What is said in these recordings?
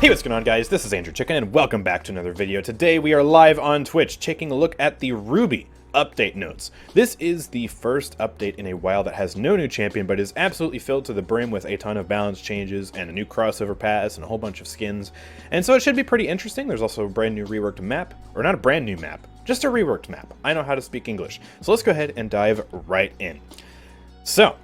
Hey, what's going on, guys? This is AndrewChicken, and welcome back to another video. Today we are live on Twitch, taking a look at the RWBY update notes. This is the first update in a while that has no new champion, but is absolutely filled to the brim with a ton of balance changes and a new crossover pass and a whole bunch of skins. And so it should be pretty interesting. There's also a brand new reworked map, or not a brand new map, just a reworked map. I know how to speak English. So let's go ahead and dive right in. So,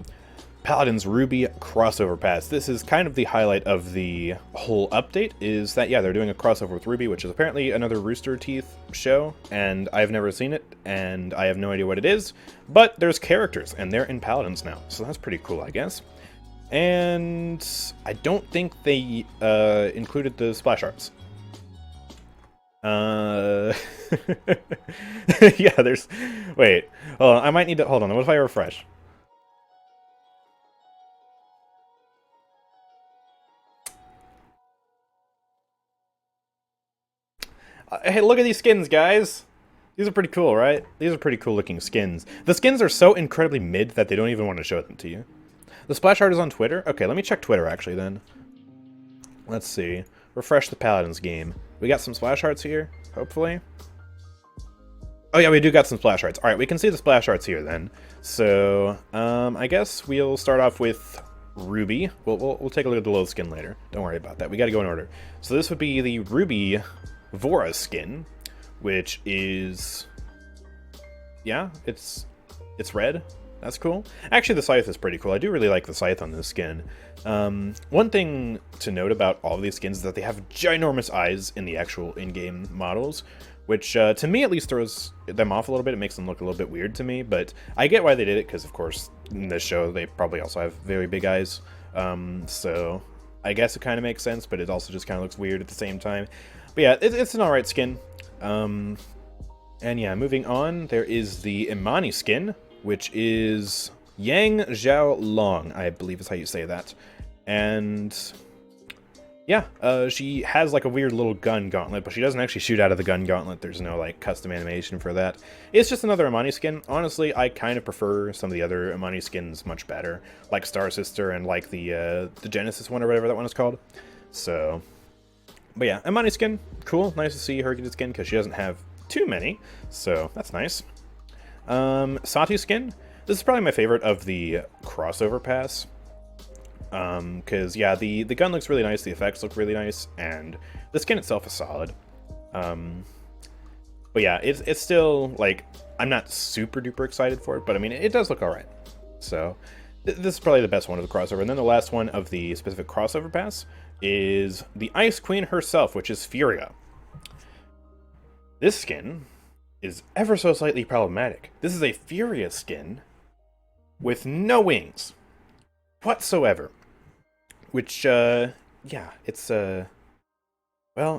Paladins RWBY crossover pass. This is kind of the highlight of the whole update, is that, yeah, they're doing a crossover with RWBY, which is apparently another Rooster Teeth show, and I've never seen it, and I have no idea what it is, but there's characters, and they're in Paladins now, so that's pretty cool, I guess. And I don't think they included the splash arts. Yeah, there's... Wait, hold on, I might need to... Hold on, what if I refresh? Hey, look at these skins, guys! These are pretty cool, right? These are pretty cool looking skins. The skins are so incredibly mid that they don't even want to show them to you. The splash art is on Twitter? Okay, let me check Twitter, actually, then. Let's see. Refresh the Paladins game. We got some splash arts here, hopefully. Oh yeah, we do got some splash arts. Alright, we can see the splash arts here, then. So, I guess we'll start off with RWBY. We'll take a look at the low skin later. Don't worry about that. We gotta go in order. So this would be the RWBY Vora skin, which is, yeah, it's red. That's cool. Actually, the scythe is pretty cool. I do really like the scythe on this skin. One thing to note about all of these skins is that they have ginormous eyes in the actual in-game models, which to me at least throws them off a little bit. It makes them look a little bit weird to me, but I get why they did it, because of course in this show they probably also have very big eyes. So I guess it kind of makes sense, but it also just kind of looks weird at the same time. But yeah, it's an alright skin. And yeah, moving on, there is the Imani skin, which is Yang Zhao Long, I believe is how you say that. And yeah, she has like a weird little gun gauntlet, but she doesn't actually shoot out of the gun gauntlet. There's no like custom animation for that. It's just another Imani skin. Honestly, I kind of prefer some of the other Imani skins much better, like Star Sister and like the Genesis one or whatever that one is called. So... But yeah, Imani skin, cool. Nice to see her get a skin, because she doesn't have too many, so that's nice. Satu skin, this is probably my favorite of the crossover pass. Because, yeah, the gun looks really nice, the effects look really nice, and the skin itself is solid. But yeah, it's still, like, I'm not super duper excited for it, but I mean, it does look alright. So, this is probably the best one of the crossover. And then the last one of the specific crossover pass is the Ice Queen herself, which is Furia. This skin is ever so slightly problematic. This is a Furia skin with no wings whatsoever. Which, yeah, it's, well,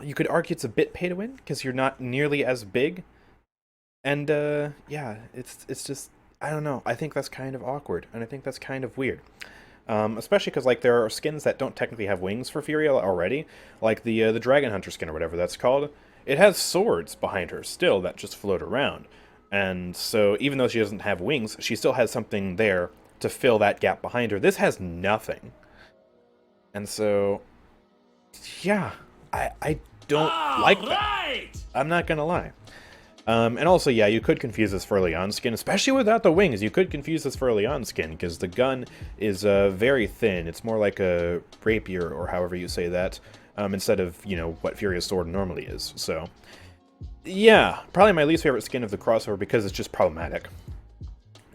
you could argue it's a bit pay to win, because you're not nearly as big. And, yeah, it's just, I don't know, I think that's kind of awkward, and I think that's kind of weird. Especially because, like, there are skins that don't technically have wings for Furia already, like the Dragon Hunter skin or whatever that's called. It has swords behind her still that just float around, and so even though she doesn't have wings, she still has something there to fill that gap behind her. This has nothing, and so, yeah, I don't like that. I'm not gonna lie. And also, yeah, you could confuse this for a Leon skin, especially without the wings. You could confuse this for a Leon skin, because the gun is very thin. It's more like a rapier, or however you say that, instead of, you know, what Furia's sword normally is. So, yeah, probably my least favorite skin of the crossover, because it's just problematic.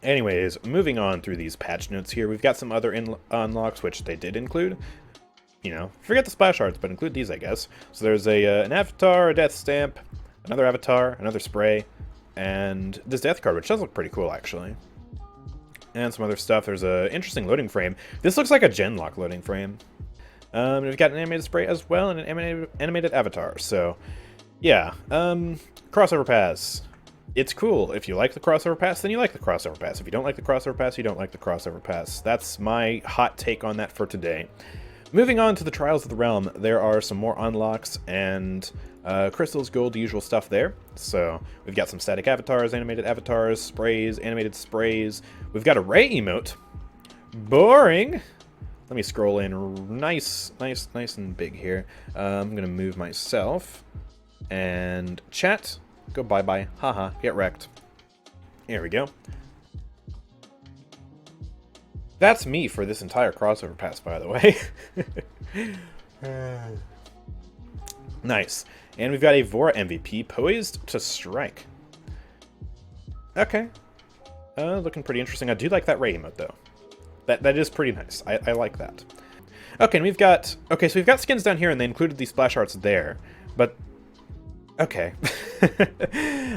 Anyways, moving on through these patch notes here, we've got some other unlocks, which they did include. You know, forget the splash arts, but include these, I guess. So there's an avatar, a death stamp, another avatar, another spray, and this death card, which does look pretty cool, actually. And some other stuff. There's an interesting loading frame. This looks like a Genlock loading frame. We've got an animated spray as well, and an animated avatar. So, yeah. Crossover pass. It's cool. If you like the crossover pass, then you like the crossover pass. If you don't like the crossover pass, you don't like the crossover pass. That's my hot take on that for today. Moving on to the Trials of the Realm, there are some more unlocks and crystals, gold, the usual stuff there. So we've got some static avatars, animated avatars, sprays, animated sprays. We've got a Ray emote. Boring. Let me scroll in nice and big here. I'm going to move myself. And chat, go bye-bye. Haha, get wrecked. Here we go. That's me for this entire crossover pass, by the way. Nice. And we've got a Vora MVP poised to strike. Okay. Looking pretty interesting. I do like that ray emote, though. That is pretty nice. I like that. Okay, and we've got... Okay, so we've got skins down here, and they included these splash arts there. But... Okay.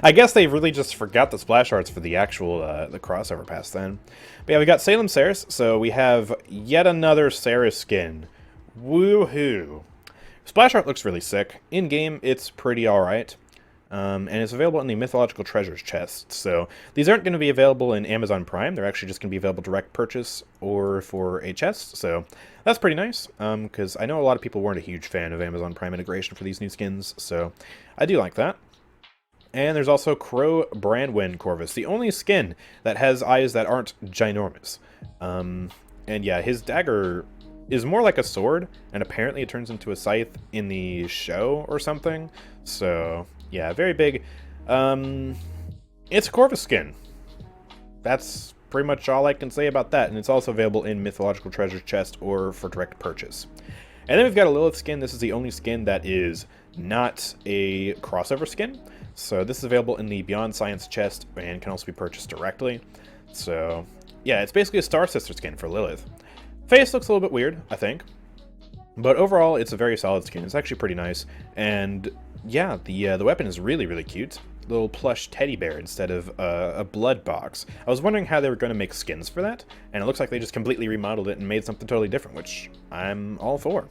I guess they really just forgot the splash arts for the actual the crossover pass then. But yeah, we got Salem Saris, so we have yet another Saris skin. Woohoo! Splash art looks really sick. In-game, it's pretty alright. And it's available in the Mythological Treasures chest. So these aren't going to be available in Amazon Prime. They're actually just going to be available direct purchase or for a chest. So that's pretty nice, because I know a lot of people weren't a huge fan of Amazon Prime integration for these new skins. So I do like that. And there's also Crow Brandwin Corvus, the only skin that has eyes that aren't ginormous. And yeah, his dagger is more like a sword, and apparently it turns into a scythe in the show or something. So yeah, very big. It's a Corvus skin. That's pretty much all I can say about that, and it's also available in Mythological Treasures chest or for direct purchase. And then we've got a Lilith skin. This is the only skin that is not a crossover skin. So this is available in the Beyond Science chest and can also be purchased directly. So yeah, it's basically a Star Sister skin for Lilith. Face looks a little bit weird, I think. But overall, it's a very solid skin. It's actually pretty nice. And yeah, the weapon is really, really cute. Little plush teddy bear instead of a blood box. I was wondering how they were going to make skins for that, and it looks like they just completely remodeled it and made something totally different, which I'm all for.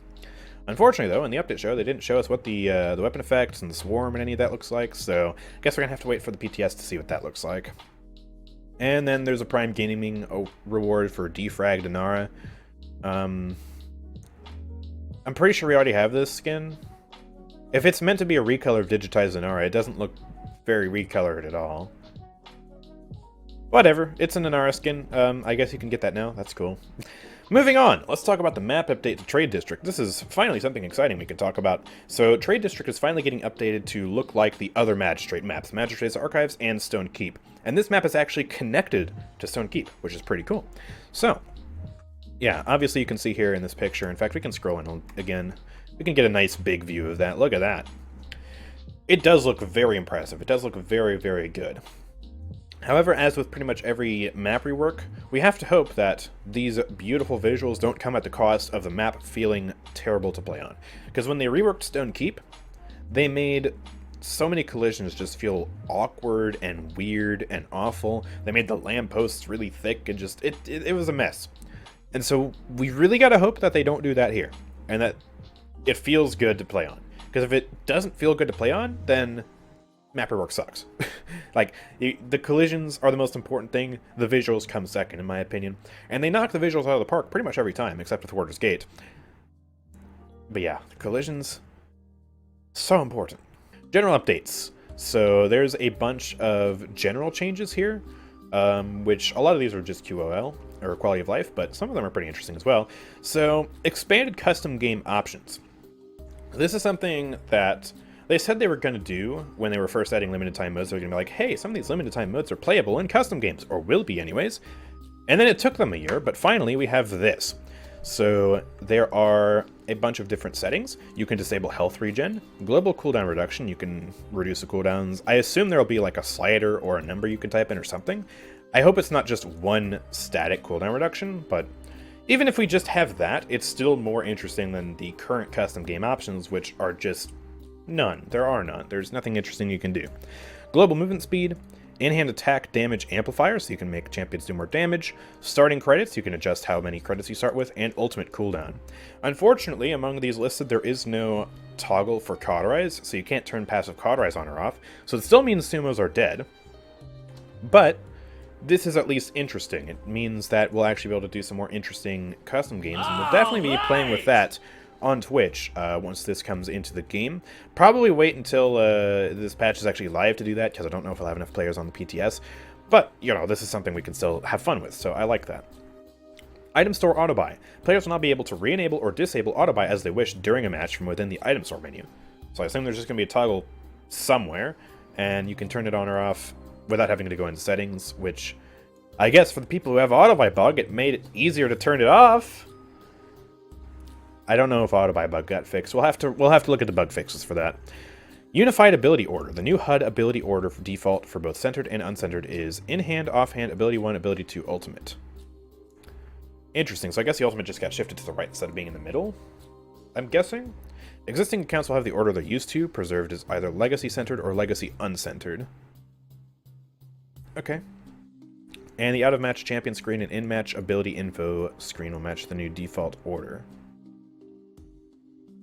Unfortunately, though, in the update show, they didn't show us what the weapon effects and the swarm and any of that looks like, so I guess we're going to have to wait for the PTS to see what that looks like. And then there's a Prime Gaming reward for Defragged Inara. I'm pretty sure we already have this skin. If it's meant to be a recolor of digitized Inara, it doesn't look very recolored at all. Whatever, it's an Inara skin. I guess you can get that now. That's cool. Moving on, let's talk about the map update to Trade District. This is finally something exciting we can talk about. So Trade District is finally getting updated to look like the other Magistrate maps, Magistrate's Archives and Stone Keep. And this map is actually connected to Stone Keep, which is pretty cool. So, yeah, obviously you can see here in this picture, in fact we can scroll in again, we can get a nice big view of that. Look at that. It does look very impressive. It does look very, very good. However, as with pretty much every map rework, we have to hope that these beautiful visuals don't come at the cost of the map feeling terrible to play on. Because when they reworked Stone Keep, they made so many collisions just feel awkward and weird and awful. They made the lampposts really thick and just, it was a mess. And so we really gotta hope that they don't do that here, and that it feels good to play on. Because if it doesn't feel good to play on, then map rework sucks. Like, the collisions are the most important thing, the visuals come second, in my opinion. And they knock the visuals out of the park pretty much every time, except with Warder's Gate. But yeah, collisions, so important. General updates. So there's a bunch of general changes here, which a lot of these are just QoL, or quality of life, but some of them are pretty interesting as well. So, expanded custom game options. This is something that they said they were going to do when they were first adding limited time modes. They were going to be like, hey, some of these limited time modes are playable in custom games, or will be anyways. And then it took them a year, but finally we have this. So there are a bunch of different settings. You can disable health regen, global cooldown reduction, you can reduce the cooldowns. I assume there'll be like a slider or a number you can type in or something. I hope it's not just one static cooldown reduction, but even if we just have that, it's still more interesting than the current custom game options, which are just none. There are none. There's nothing interesting you can do. Global movement speed, in-hand attack damage amplifier, so you can make champions do more damage, starting credits, you can adjust how many credits you start with, and ultimate cooldown. Unfortunately, among these listed, there is no toggle for cauterize, so you can't turn passive cauterize on or off, so it still means sumos are dead, but this is at least interesting. It means that we'll actually be able to do some more interesting custom games, and we'll definitely be playing with that on Twitch once this comes into the game. Probably wait until this patch is actually live to do that, because I don't know if I'll have enough players on the PTS. But, you know, this is something we can still have fun with, so I like that. Item Store Auto-Buy. Players will not be able to re-enable or disable auto-buy as they wish during a match from within the Item Store menu. So I assume there's just going to be a toggle somewhere, and you can turn it on or off without having to go into settings, which I guess for the people who have auto-buy bug, it made it easier to turn it off. I don't know if auto-buy bug got fixed. We'll have to look at the bug fixes for that. Unified Ability Order. The new HUD ability order for default for both centered and uncentered is in-hand, off-hand, ability 1, ability 2, ultimate. Interesting, so I guess the ultimate just got shifted to the right instead of being in the middle, I'm guessing? Existing accounts will have the order they're used to, preserved as either Legacy Centered or Legacy Uncentered. Okay. And the out-of-match champion screen and in-match ability info screen will match the new default order.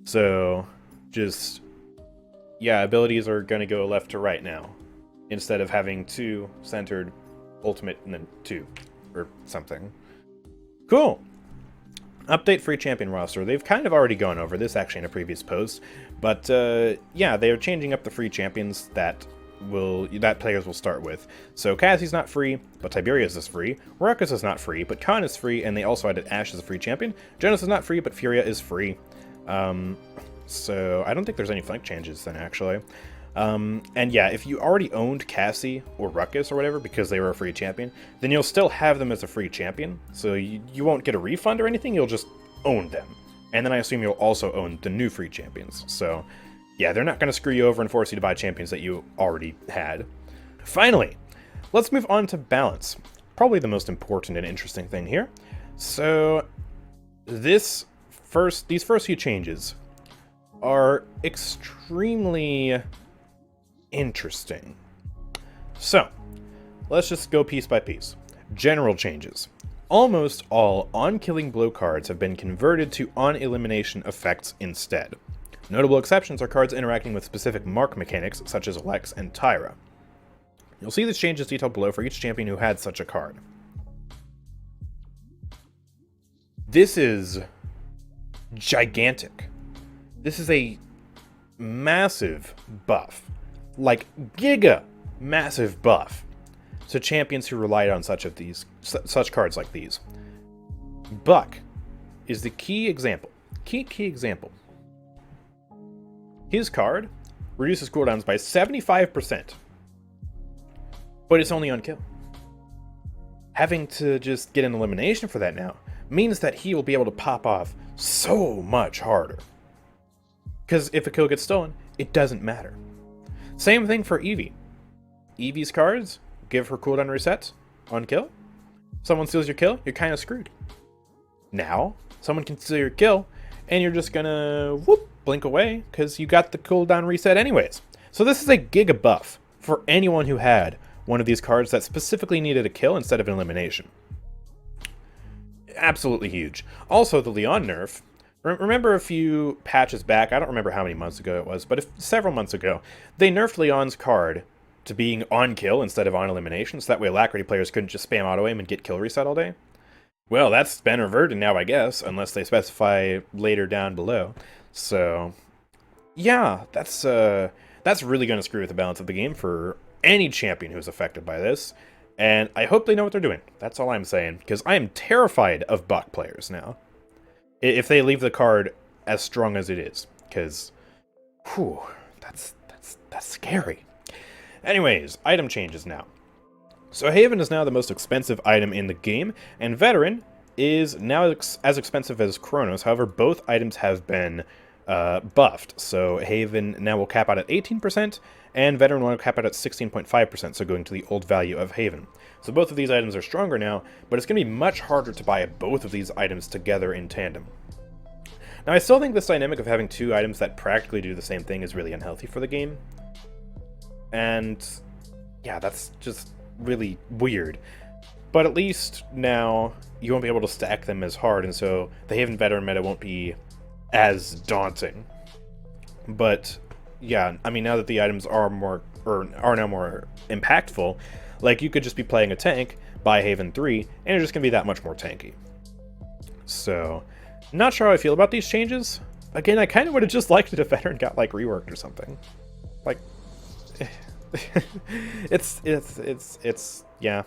So, just, yeah, abilities are going to go left to right now, instead of having 2 centered, ultimate, and then 2, or something. Cool! Update free champion roster. They've kind of already gone over this actually in a previous post, but yeah, they are changing up the free champions that players will start with. So Cassie's not free, but Tiberius is free. Ruckus is not free, but Khan is free, and they also added Ashe as a free champion. Jonas is not free, but Furia is free. So I don't think there's any flank changes then actually. And yeah, if you already owned Cassie or Ruckus or whatever because they were a free champion, then you'll still have them as a free champion. So you won't get a refund or anything, you'll just own them. And then I assume you'll also own the new free champions. So yeah, they're not going to screw you over and force you to buy champions that you already had. Finally, let's move on to balance. Probably the most important and interesting thing here. So these first few changes are extremely interesting. So, let's just go piece by piece. General changes. Almost all on-killing blow cards have been converted to on-elimination effects instead. Notable exceptions are cards interacting with specific mark mechanics, such as Lex and Tyra. You'll see these changes detailed below for each champion who had such a card. This is gigantic. This is a massive buff. Like, giga massive buff to champions who relied on such cards like these. Buck is the key example. Key example. His card reduces cooldowns by 75%, but it's only on kill. Having to just get an elimination for that now means that he will be able to pop off so much harder. Because if a kill gets stolen, it doesn't matter. Same thing for Evie. Evie's cards give her cooldown resets on kill. Someone steals your kill, you're kind of screwed. Now, someone can steal your kill, and you're just gonna blink away, because you got the cooldown reset anyways. So this is a giga buff for anyone who had one of these cards that specifically needed a kill instead of an elimination. Absolutely huge. Also, the Leon nerf. Remember a few patches back, I don't remember how many months ago it was, but several months ago, they nerfed Leon's card to being on kill instead of on elimination, so that way Alacrity players couldn't just spam auto aim and get kill reset all day. Well, that's been reverted now, I guess, unless they specify later down below. So, yeah, that's really going to screw with the balance of the game for any champion who's affected by this. And I hope they know what they're doing. That's all I'm saying, because I am terrified of Buck players now. If they leave the card as strong as it is, because, whew, that's scary. Anyways, item changes now. So Haven is now the most expensive item in the game, and Veteran is now as expensive as Chronos. However, both items have been buffed. So Haven now will cap out at 18%, and Veteran will cap out at 16.5%, so going to the old value of Haven. So both of these items are stronger now, but it's going to be much harder to buy both of these items together in tandem. Now, I still think this dynamic of having two items that practically do the same thing is really unhealthy for the game. And yeah, that's just really weird. But at least now you won't be able to stack them as hard, and so the Haven Veteran meta won't be as daunting. But yeah, I mean, now that the items are now more impactful, like you could just be playing a tank, buy Haven 3, and you're just gonna be that much more tanky. So, not sure how I feel about these changes. Again, I kind of would have just liked it if Veteran got like reworked or something. Like, it's yeah.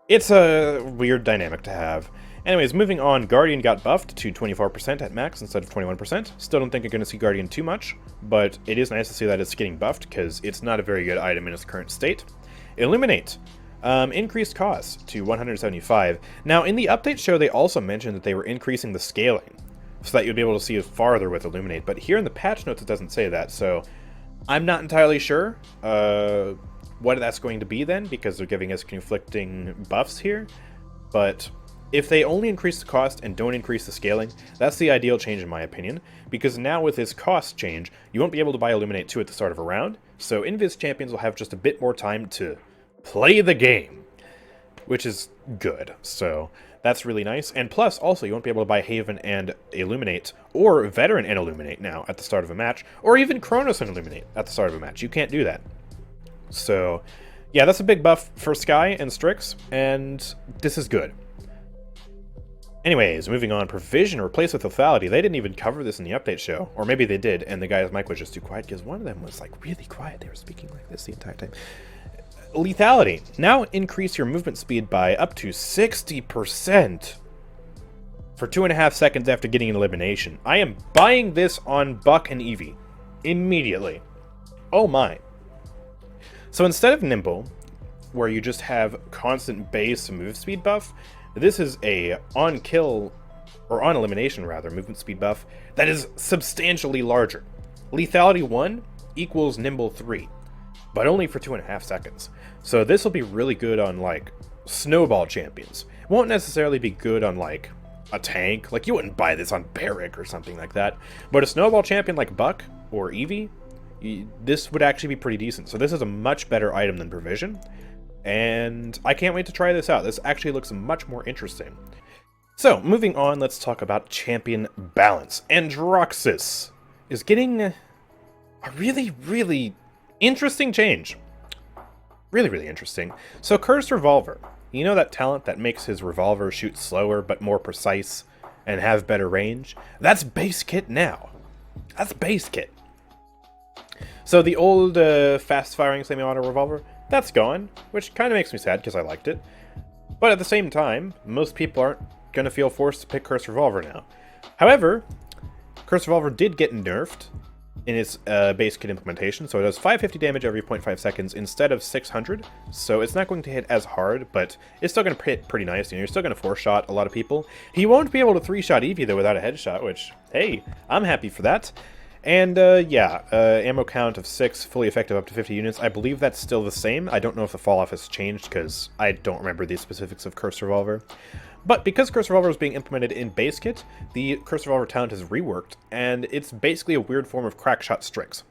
It's a weird dynamic to have. Anyways, moving on, Guardian got buffed to 24% at max instead of 21%. Still don't think you're going to see Guardian too much, but it is nice to see that it's getting buffed because it's not a very good item in its current state. Illuminate. Increased cost to 175. Now, in the update show, they also mentioned that they were increasing the scaling so that you'd be able to see farther with Illuminate, but here in the patch notes it doesn't say that, so I'm not entirely sure what that's going to be then, because they're giving us conflicting buffs here, but if they only increase the cost and don't increase the scaling, that's the ideal change in my opinion, because now with this cost change, you won't be able to buy Illuminate 2 at the start of a round, so Invis champions will have just a bit more time to play the game, which is good, so that's really nice. And plus, also, you won't be able to buy Haven and Illuminate, or Veteran and Illuminate now at the start of a match, or even Chronos and Illuminate at the start of a match. You can't do that. So, yeah, that's a big buff for Skye and Strix, and this is good. Anyways, moving on, Provision replaced with Lethality. They didn't even cover this in the update show, or maybe they did, and the guy's mic was just too quiet, because one of them was, like, really quiet. They were speaking like this the entire time. Lethality. Now increase your movement speed by up to 60% for 2.5 seconds after getting an elimination. I am buying this on Buck and Eevee immediately. Oh my. So instead of Nimble, where you just have constant base move speed buff, this is a on kill, or on elimination rather, movement speed buff that is substantially larger. Lethality 1 equals Nimble 3. But only for 2.5 seconds. So this will be really good on, like, snowball champions. It won't necessarily be good on, like, a tank. Like, you wouldn't buy this on Barrick or something like that. But a snowball champion like Buck or Eevee, this would actually be pretty decent. So this is a much better item than Provision. And I can't wait to try this out. This actually looks much more interesting. So, moving on, let's talk about champion balance. Androxus is getting a really interesting change. Really interesting. So Cursed Revolver. You know that talent that makes his revolver shoot slower but more precise and have better range? That's base kit now. That's base kit. So the old fast-firing semi-auto revolver, that's gone, which kind of makes me sad because I liked it. But at the same time, most people aren't going to feel forced to pick Cursed Revolver now. However, Cursed Revolver did get nerfed in its base kit implementation, so it does 550 damage every 0.5 seconds instead of 600, so it's not going to hit as hard, but it's still going to hit pretty nice. You know, you're still going to 4-shot a lot of people. He won't be able to 3-shot Eevee, though, without a headshot, which, hey, I'm happy for that. And, yeah, ammo count of 6, fully effective up to 50 units. I believe that's still the same. I don't know if the fall-off has changed, because I don't remember the specifics of Cursed Revolver. But because Cursed Revolver is being implemented in base kit, the Cursed Revolver talent is reworked, and it's basically a weird form of crackshot Strix.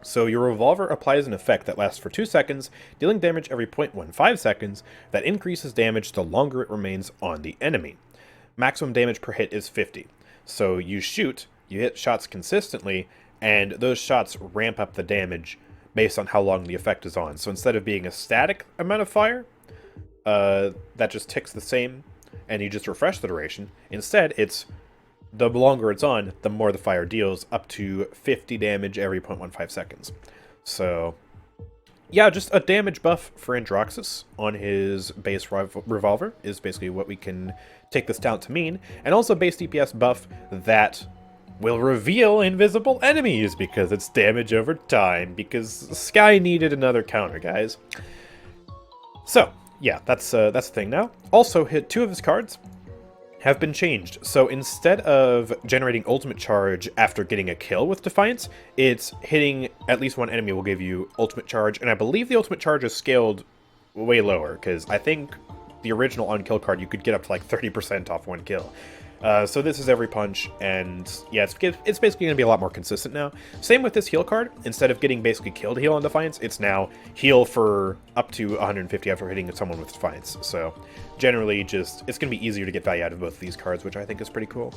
So your revolver applies an effect that lasts for 2 seconds, dealing damage every 0.15 seconds, that increases damage the longer it remains on the enemy. Maximum damage per hit is 50. So you shoot, you hit shots consistently, and those shots ramp up the damage based on how long the effect is on. So instead of being a static amount of fire, that just ticks the same, and you just refresh the duration. Instead, it's the longer it's on, the more the fire deals, up to 50 damage every 0.15 seconds. So, yeah, just a damage buff for Androxus on his base revolver is basically what we can take this talent to mean. And also base DPS buff that will reveal invisible enemies because it's damage over time, because Skye needed another counter, guys. So, yeah, that's the thing now. Also, hit 2 of his cards have been changed. So instead of generating ultimate charge after getting a kill with Defiance, it's hitting at least one enemy will give you ultimate charge. And I believe the ultimate charge is scaled way lower, because I think the original on-kill card you could get up to like 30% off one kill. So this is every punch, and yeah, it's basically going to be a lot more consistent now. Same with this heal card. Instead of getting basically kill to heal on Defiance, it's now heal for up to 150 after hitting someone with Defiance. So generally, just it's going to be easier to get value out of both of these cards, which I think is pretty cool.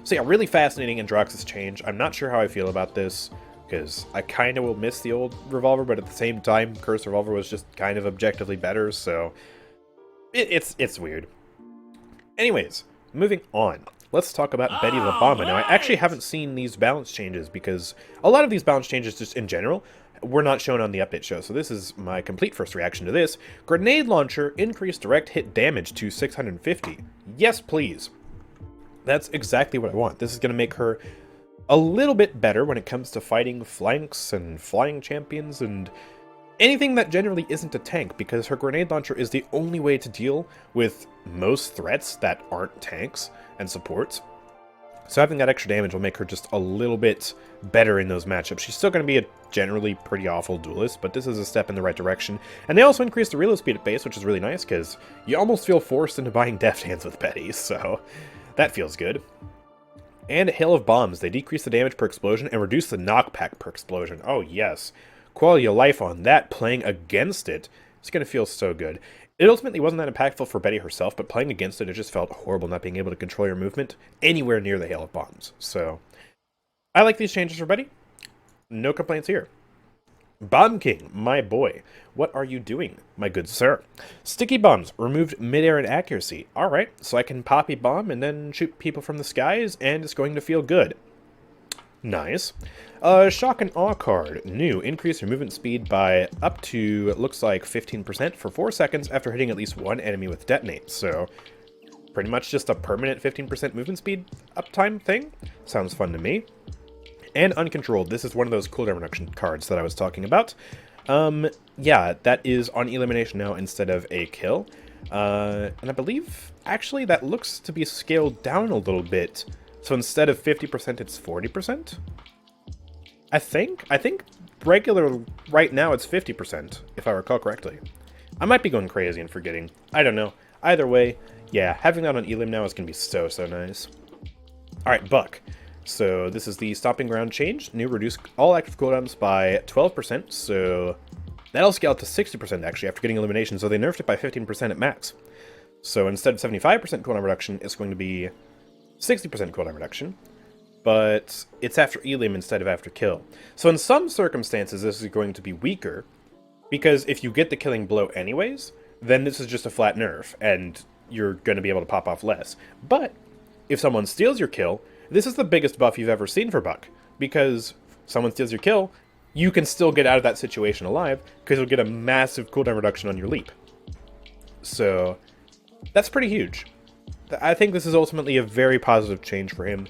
So yeah, really fascinating Androxus change. I'm not sure how I feel about this, because I kind of will miss the old Revolver, but at the same time, Cursed Revolver was just kind of objectively better, so it's weird. Anyways, moving on, let's talk about Betty La Bamba. Now, I actually haven't seen these balance changes because a lot of these balance changes just in general were not shown on the update show, so this is my complete first reaction to this. Grenade launcher increased direct hit damage to 650. Yes, please. That's exactly what I want. This is going to make her a little bit better when it comes to fighting flanks and flying champions and anything that generally isn't a tank, because her grenade launcher is the only way to deal with most threats that aren't tanks and supports. So having that extra damage will make her just a little bit better in those matchups. She's still going to be a generally pretty awful duelist, but this is a step in the right direction. And they also increased the reload speed at base, which is really nice, because you almost feel forced into buying Deft Hands with Betty, so that feels good. And Hail of Bombs. They decrease the damage per explosion and reduce the knockback per explosion. Oh yes. Quality of life on that, playing against it, it's going to feel so good. It ultimately wasn't that impactful for Betty herself, but playing against it, it just felt horrible not being able to control your movement anywhere near the Hail of Bombs. So, I like these changes for Betty. No complaints here. Bomb King, my boy. What are you doing, my good sir? Sticky bombs, removed midair and accuracy. Alright, so I can poppy bomb and then shoot people from the skies, and it's going to feel good. Nice. Shock and Awe card. New. Increase your movement speed by up to, it looks like 15% for 4 seconds after hitting at least one enemy with detonate. So, pretty much just a permanent 15% movement speed uptime thing. Sounds fun to me. And Uncontrolled. This is one of those cooldown reduction cards that I was talking about. Yeah, that is on elimination now instead of a kill. And I believe, actually, that looks to be scaled down a little bit. So instead of 50%, it's 40%? I think regular right now it's 50%, if I recall correctly. I might be going crazy and forgetting. I don't know. Either way, yeah, having that on Elim now is going to be so, so nice. Alright, Buck. So this is the Stomping Ground change. New, reduce all active cooldowns by 12%, so that'll scale up to 60% actually after getting elimination, so they nerfed it by 15% at max. So instead of 75% cooldown reduction, it's going to be 60% cooldown reduction, but it's after Elim instead of after kill. So in some circumstances, this is going to be weaker, because if you get the killing blow anyways, then this is just a flat nerf, and you're going to be able to pop off less. But if someone steals your kill, this is the biggest buff you've ever seen for Buck, because someone steals your kill, you can still get out of that situation alive, because you'll get a massive cooldown reduction on your leap. So, that's pretty huge. I think this is ultimately a very positive change for him,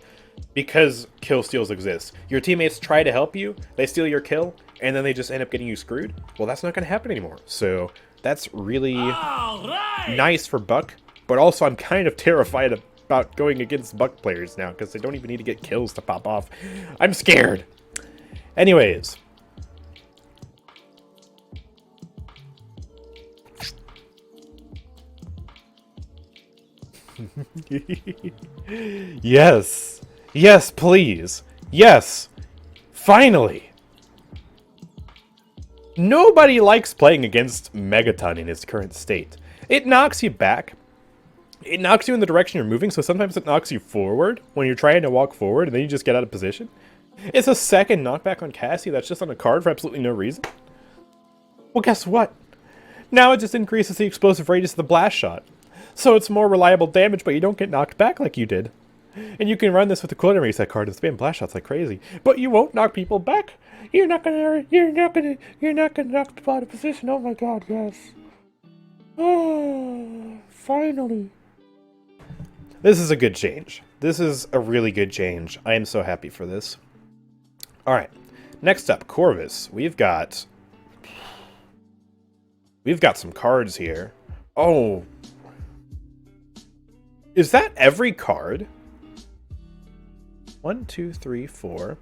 because kill steals exist. Your teammates try to help you, they steal your kill, and then they just end up getting you screwed. Well, that's not going to happen anymore. So, that's really nice for Buck, but also I'm kind of terrified about going against Buck players now, because they don't even need to get kills to pop off. I'm scared. Anyways. Yes. Yes, please. Yes. Finally. Nobody likes playing against Megaton in its current state. It knocks you back. It knocks you in the direction you're moving, so sometimes it knocks you forward when you're trying to walk forward, and then you just get out of position. It's a second knockback on Cassie that's just on a card for absolutely no reason. Well, guess what? Now it just increases the explosive radius of the blast shot. So it's more reliable damage, but you don't get knocked back like you did. And you can run this with the cooldown reset card and spam blast shots like crazy. But you won't knock people back. You're not gonna knock people out of position. Oh my god, yes. Oh, finally. This is a good change. This is a really good change. I am so happy for this. Alright, next up, Corvus. We've got some cards here. Oh. Is that every card? 1, 2, 3, 4,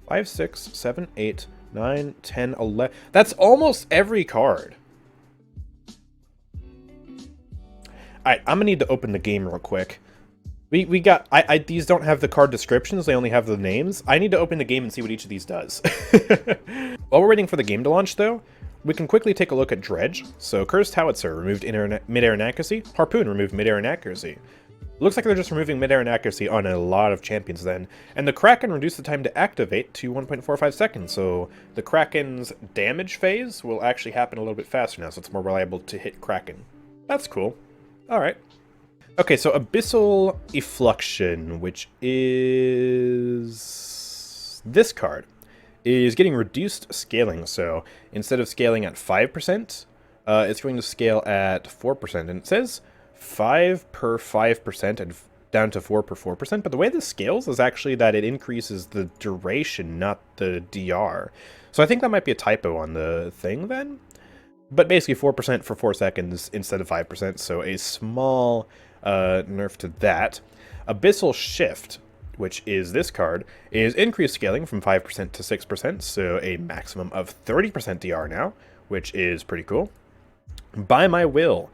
5, 6, 7, 8, 9, 10, 11. That's almost every card. Alright, I'm gonna need to open the game real quick. We got, these don't have the card descriptions, they only have the names. I need to open the game and see what each of these does. While we're waiting for the game to launch though, we can quickly take a look at Dredge. So Cursed Howitzer, removed midair inaccuracy. Harpoon, removed midair inaccuracy. Looks like they're just removing midair inaccuracy on a lot of champions then. And the Kraken reduced the time to activate to 1.45 seconds, so the Kraken's damage phase will actually happen a little bit faster now, so it's more reliable to hit Kraken. That's cool. Alright. Okay, so Abyssal Effluxion, which is this card. is getting reduced scaling. So instead of scaling at 5%, it's going to scale at 4%. And it says 5 per 5% and down to 4 per 4%. But the way this scales is actually that it increases the duration, not the DR. So I think that might be a typo on the thing then. But basically 4% for 4 seconds instead of 5%. So a small nerf to that. Abyssal Shift, which is this card, is increased scaling from 5% to 6%, so a maximum of 30% DR now, which is pretty cool. By My Will,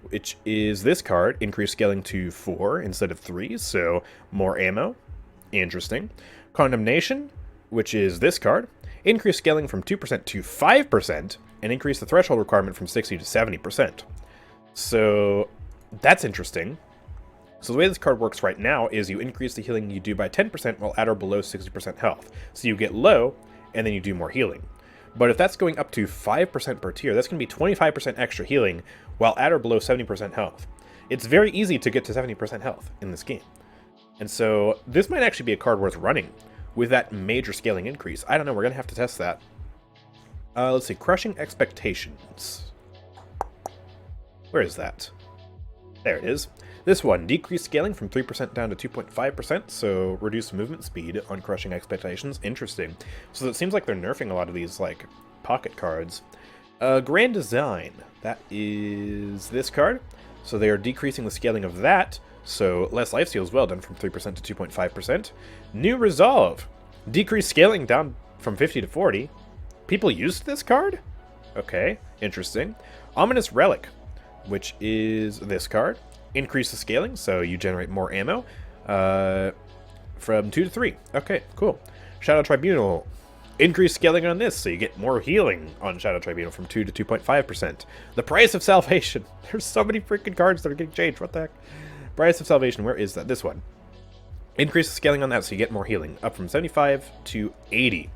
which is this card, increased scaling to 4 instead of 3, so more ammo. Interesting. Condemnation, which is this card, increased scaling from 2% to 5%, and increased the threshold requirement from 60 to 70%. So that's interesting. So the way this card works right now is you increase the healing you do by 10% while at or below 60% health. So you get low, and then you do more healing. But if that's going up to 5% per tier, that's going to be 25% extra healing while at or below 70% health. It's very easy to get to 70% health in this game. And so this might actually be a card worth running with that major scaling increase. I don't know, we're going to have to test that. Let's see, Crushing Expectations. Where is that? There it is. This one, decreased scaling from 3% down to 2.5%, so reduce movement speed on Crushing Expectations. Interesting. So it seems like they're nerfing a lot of these, like, pocket cards. Grand Design, that is this card. So they are decreasing the scaling of that, so less lifesteal as well, done from 3% to 2.5%. New Resolve, decreased scaling down from 50 to 40. People used this card? Okay, interesting. Ominous Relic, which is this card. Increase the scaling, so you generate more ammo from 2 to 3. Okay, cool. Shadow Tribunal. Increase scaling on this, so you get more healing on Shadow Tribunal from 2 to 2.5%. The Price of Salvation. There's so many freaking cards that are getting changed. What the heck? Price of Salvation, where is that? This one. Increase the scaling on that, so you get more healing. Up from 75 to 80.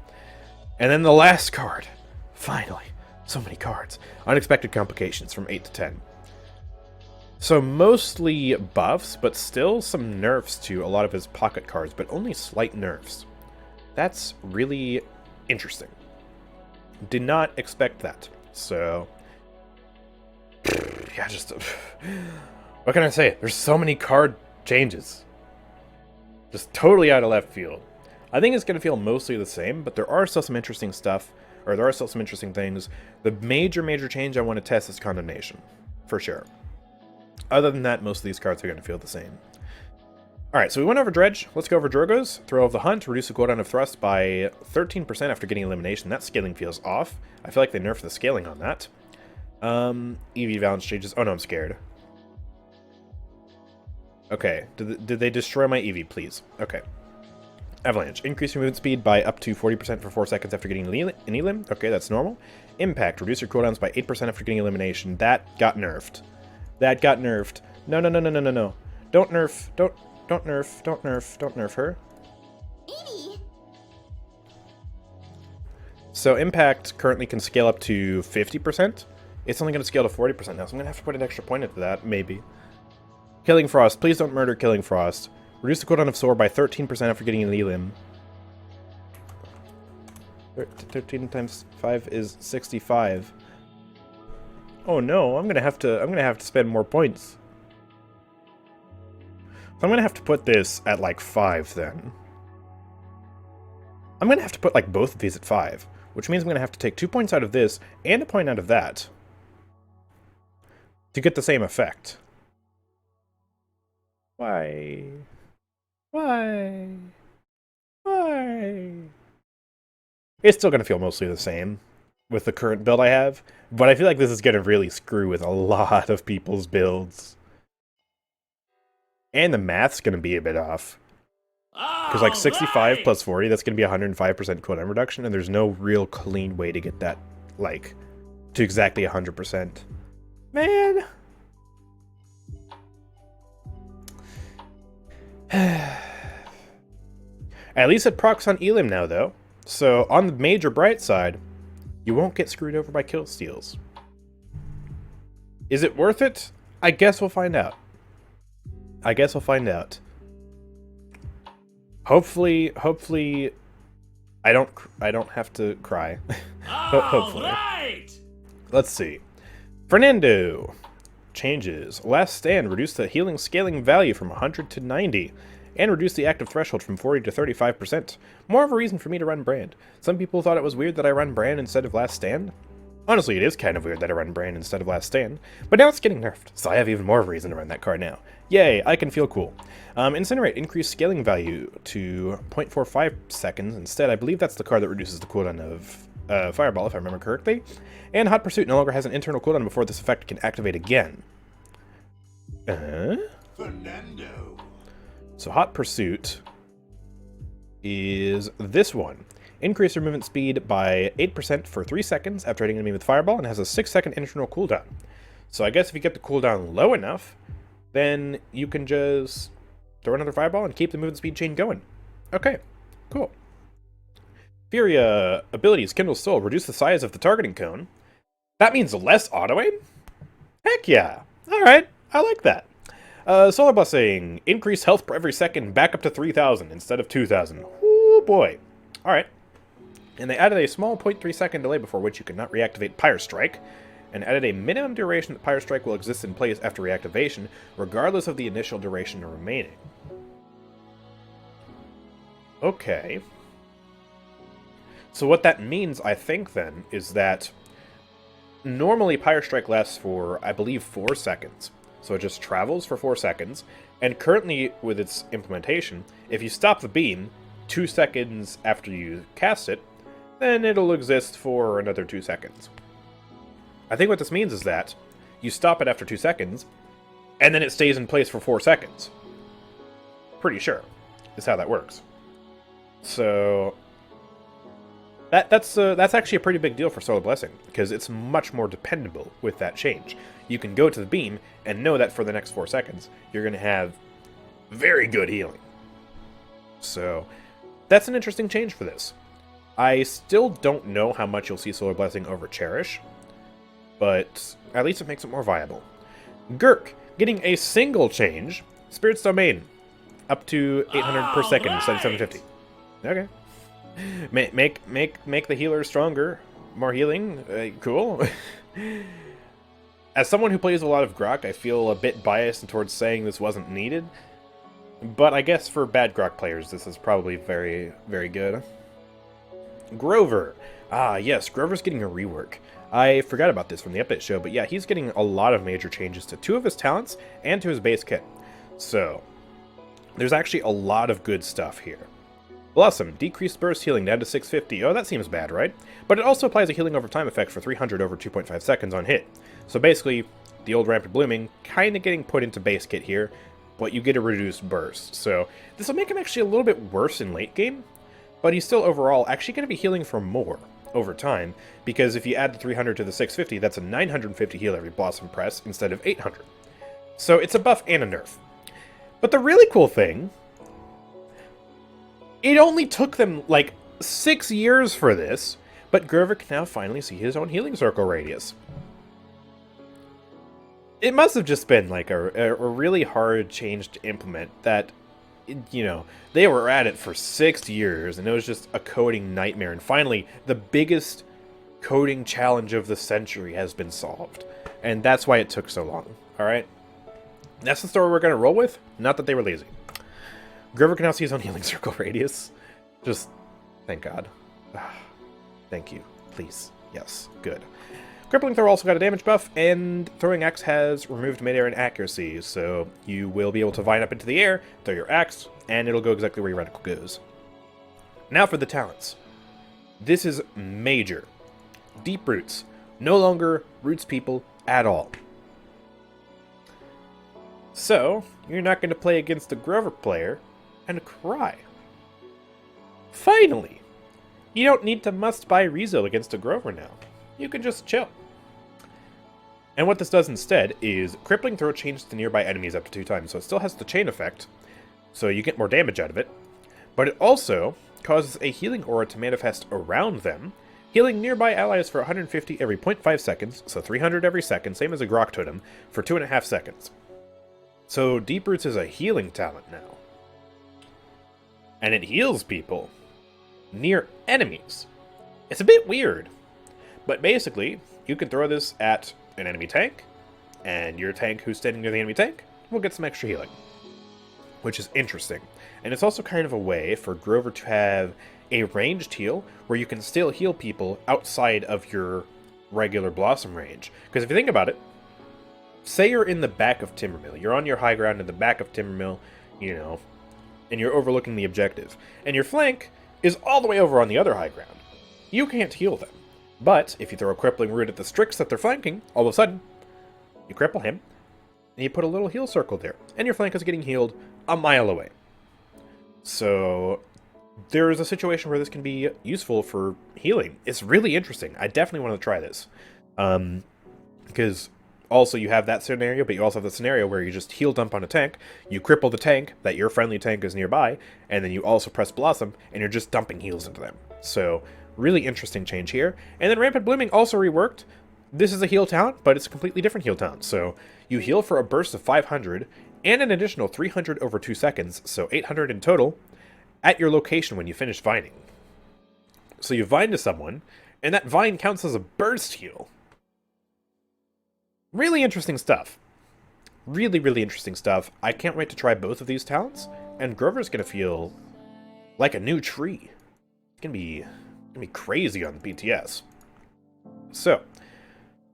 And then the last card. Finally. So many cards. Unexpected Complications from 8 to 10. So mostly buffs, but still some nerfs to a lot of his pocket cards, but only slight nerfs. That's really interesting. Did not expect that. So, yeah, just... what can I say? There's so many card changes. Just totally out of left field. I think it's going to feel mostly the same, but there are still some interesting stuff, or there are still some interesting things. The major change I want to test is Condemnation, for sure. Other than that, most of these cards are going to feel the same. Alright, so we went over Dredge. Let's go over Drogo's. Throw of the Hunt. Reduce the cooldown of Thrust by 13% after getting Elimination. That scaling feels off. I feel like they nerfed the scaling on that. EV Balance changes. Oh no, I'm scared. Okay, did they destroy my EV, please? Okay. Avalanche. Increase your movement speed by up to 40% for 4 seconds after getting an Elim. Okay, that's normal. Impact. Reduce your cooldowns by 8% after getting Elimination. That got nerfed. That got nerfed. No. Don't nerf. Don't nerf her. Edie. So Impact currently can scale up to 50%. It's only going to scale to 40% now, so I'm going to have to put an extra point into that, maybe. Killing Frost. Please don't murder Killing Frost. Reduce the cooldown of Soar by 13% after getting an Elim. 13 times 5 is 65. Oh no, I'm gonna have to spend more points. So I'm gonna have to put this at like 5 then. I'm gonna have to put like both of these at 5, which means I'm gonna have to take 2 points out of this and a point out of that to get the same effect. Why? Why? Why? It's still gonna feel mostly the same with the current build I have, but I feel like this is going to really screw with a lot of people's builds. And the math's going to be a bit off. Because like 65 plus 40, that's going to be 105% cooldown reduction, and there's no real clean way to get that, like, to exactly 100%. Man! At least it procs on Elim now, though. So, on the major bright side, you won't get screwed over by kill steals. Is it worth it? I guess we'll find out. Hopefully, I don't have to cry. Hopefully. Right. Let's see. Fernando changes. Last stand reduced the healing scaling value from 100 to 90, and reduced the active threshold from 40 to 35%. More of a reason for me to run Brand. Some people thought it was weird that I run Brand instead of Last Stand. Honestly, it is kind of weird that I run Brand instead of Last Stand, but now it's getting nerfed, so I have even more of a reason to run that card now. Yay, I can feel cool. Incinerate increased scaling value to 0.45 seconds. Instead, I believe that's the card that reduces the cooldown of Fireball, if I remember correctly. And Hot Pursuit no longer has an internal cooldown before this effect can activate again. Fernando. So Hot Pursuit is this one. Increase your movement speed by 8% for 3 seconds after hitting an enemy with Fireball, and has a 6-second internal cooldown. So I guess if you get the cooldown low enough, then you can just throw another Fireball and keep the movement speed chain going. Okay, cool. Furia abilities, Kindle Soul, reduce the size of the targeting cone. That means less auto-aim? Heck yeah. Alright, I like that. Solar Blessing, increase health per every second back up to 3,000 instead of 2,000. Oh boy. Alright. And they added a small 0.3 second delay before which you cannot reactivate Pyre Strike, and added a minimum duration that Pyre Strike will exist in place after reactivation, regardless of the initial duration remaining. Okay. So what that means, I think, then, is that normally Pyre Strike lasts for, I believe, 4 seconds. So it just travels for 4 seconds, and currently, with its implementation, if you stop the beam 2 seconds after you cast it, then it'll exist for another 2 seconds. I think what this means is that you stop it after 2 seconds, and then it stays in place for 4 seconds. Pretty sure is how that works. So that's actually a pretty big deal for Solar Blessing, because it's much more dependable with that change. You can go to the beam and know that for the next 4 seconds, you're going to have very good healing. So that's an interesting change for this. I still don't know how much you'll see Solar Blessing over Cherish, but at least it makes it more viable. Gurk, getting a single change. Spirit's Domain, up to 800 per second instead of 750. Okay. Make the healer stronger. More healing. Cool. As someone who plays a lot of Grok, I feel a bit biased towards saying this wasn't needed. But I guess for bad Grok players, this is probably very, very good. Grover. Ah, yes, Grover's getting a rework. I forgot about this from the update show, but yeah, he's getting a lot of major changes to 2 of his talents and to his base kit. So, there's actually a lot of good stuff here. Blossom, decreased burst healing down to 650. Oh, that seems bad, right? But it also applies a healing over time effect for 300 over 2.5 seconds on hit. So basically, the old Rampant Blooming kind of getting put into base kit here, but you get a reduced burst. So this will make him actually a little bit worse in late game, but he's still overall actually going to be healing for more over time, because if you add the 300 to the 650, that's a 950 heal every Blossom press instead of 800. So it's a buff and a nerf. But the really cool thing, it only took them like 6 years for this, but Grover can now finally see his own healing circle radius. It must have just been like a really hard change to implement that, you know, they were at it for 6 years, and it was just a coding nightmare, and finally, the biggest coding challenge of the century has been solved. And that's why it took so long, alright? That's the story we're going to roll with, not that they were lazy. Grover can now see his own healing circle radius. Just, thank God. Thank you. Please. Yes. Good. Crippling Throw also got a damage buff, and Throwing Axe has removed midair and accuracy, so you will be able to vine up into the air, throw your axe, and it'll go exactly where your reticle goes. Now for the talents. This is major. Deep Roots. No longer roots people at all. So, you're not going to play against a Grover player and cry. Finally! You don't need to must-buy Rizzo against a Grover now. You can just chill. And what this does instead is Crippling Throw changes to nearby enemies up to 2 times, so it still has the chain effect, so you get more damage out of it, but it also causes a healing aura to manifest around them, healing nearby allies for 150 every 0.5 seconds, so 300 every second, same as a Grok Totem, for 2.5 seconds. So Deep Roots is a healing talent now. And it heals people. near enemies. It's a bit weird, but basically, you can throw this at an enemy tank, and your tank who's standing near the enemy tank will get some extra healing, which is interesting. And it's also kind of a way for Grover to have a ranged heal where you can still heal people outside of your regular Blossom range. Because if you think about it, say you're in the back of Timbermill, you're on your high ground in the back of Timbermill, you know, and you're overlooking the objective, and your flank is all the way over on the other high ground. You can't heal them. But if you throw a crippling root at the Strix that they're flanking, all of a sudden, you cripple him, and you put a little heal circle there, and your flank is getting healed a mile away. So there is a situation where this can be useful for healing. It's really interesting. I definitely want to try this. Because also you have that scenario, but you also have the scenario where you just heal dump on a tank, you cripple the tank that your friendly tank is nearby, and then you also press Blossom, and you're just dumping heals into them. So really interesting change here. And then Rampant Blooming also reworked. This is a heal talent, but it's a completely different heal talent. So you heal for a burst of 500 and an additional 300 over 2 seconds, so 800 in total, at your location when you finish vining. So you vine to someone, and that vine counts as a burst heal. Really interesting stuff. Really, really interesting stuff. I can't wait to try both of these talents, and Grover's going to feel like a new tree. It's going to be crazy on the BTS. So,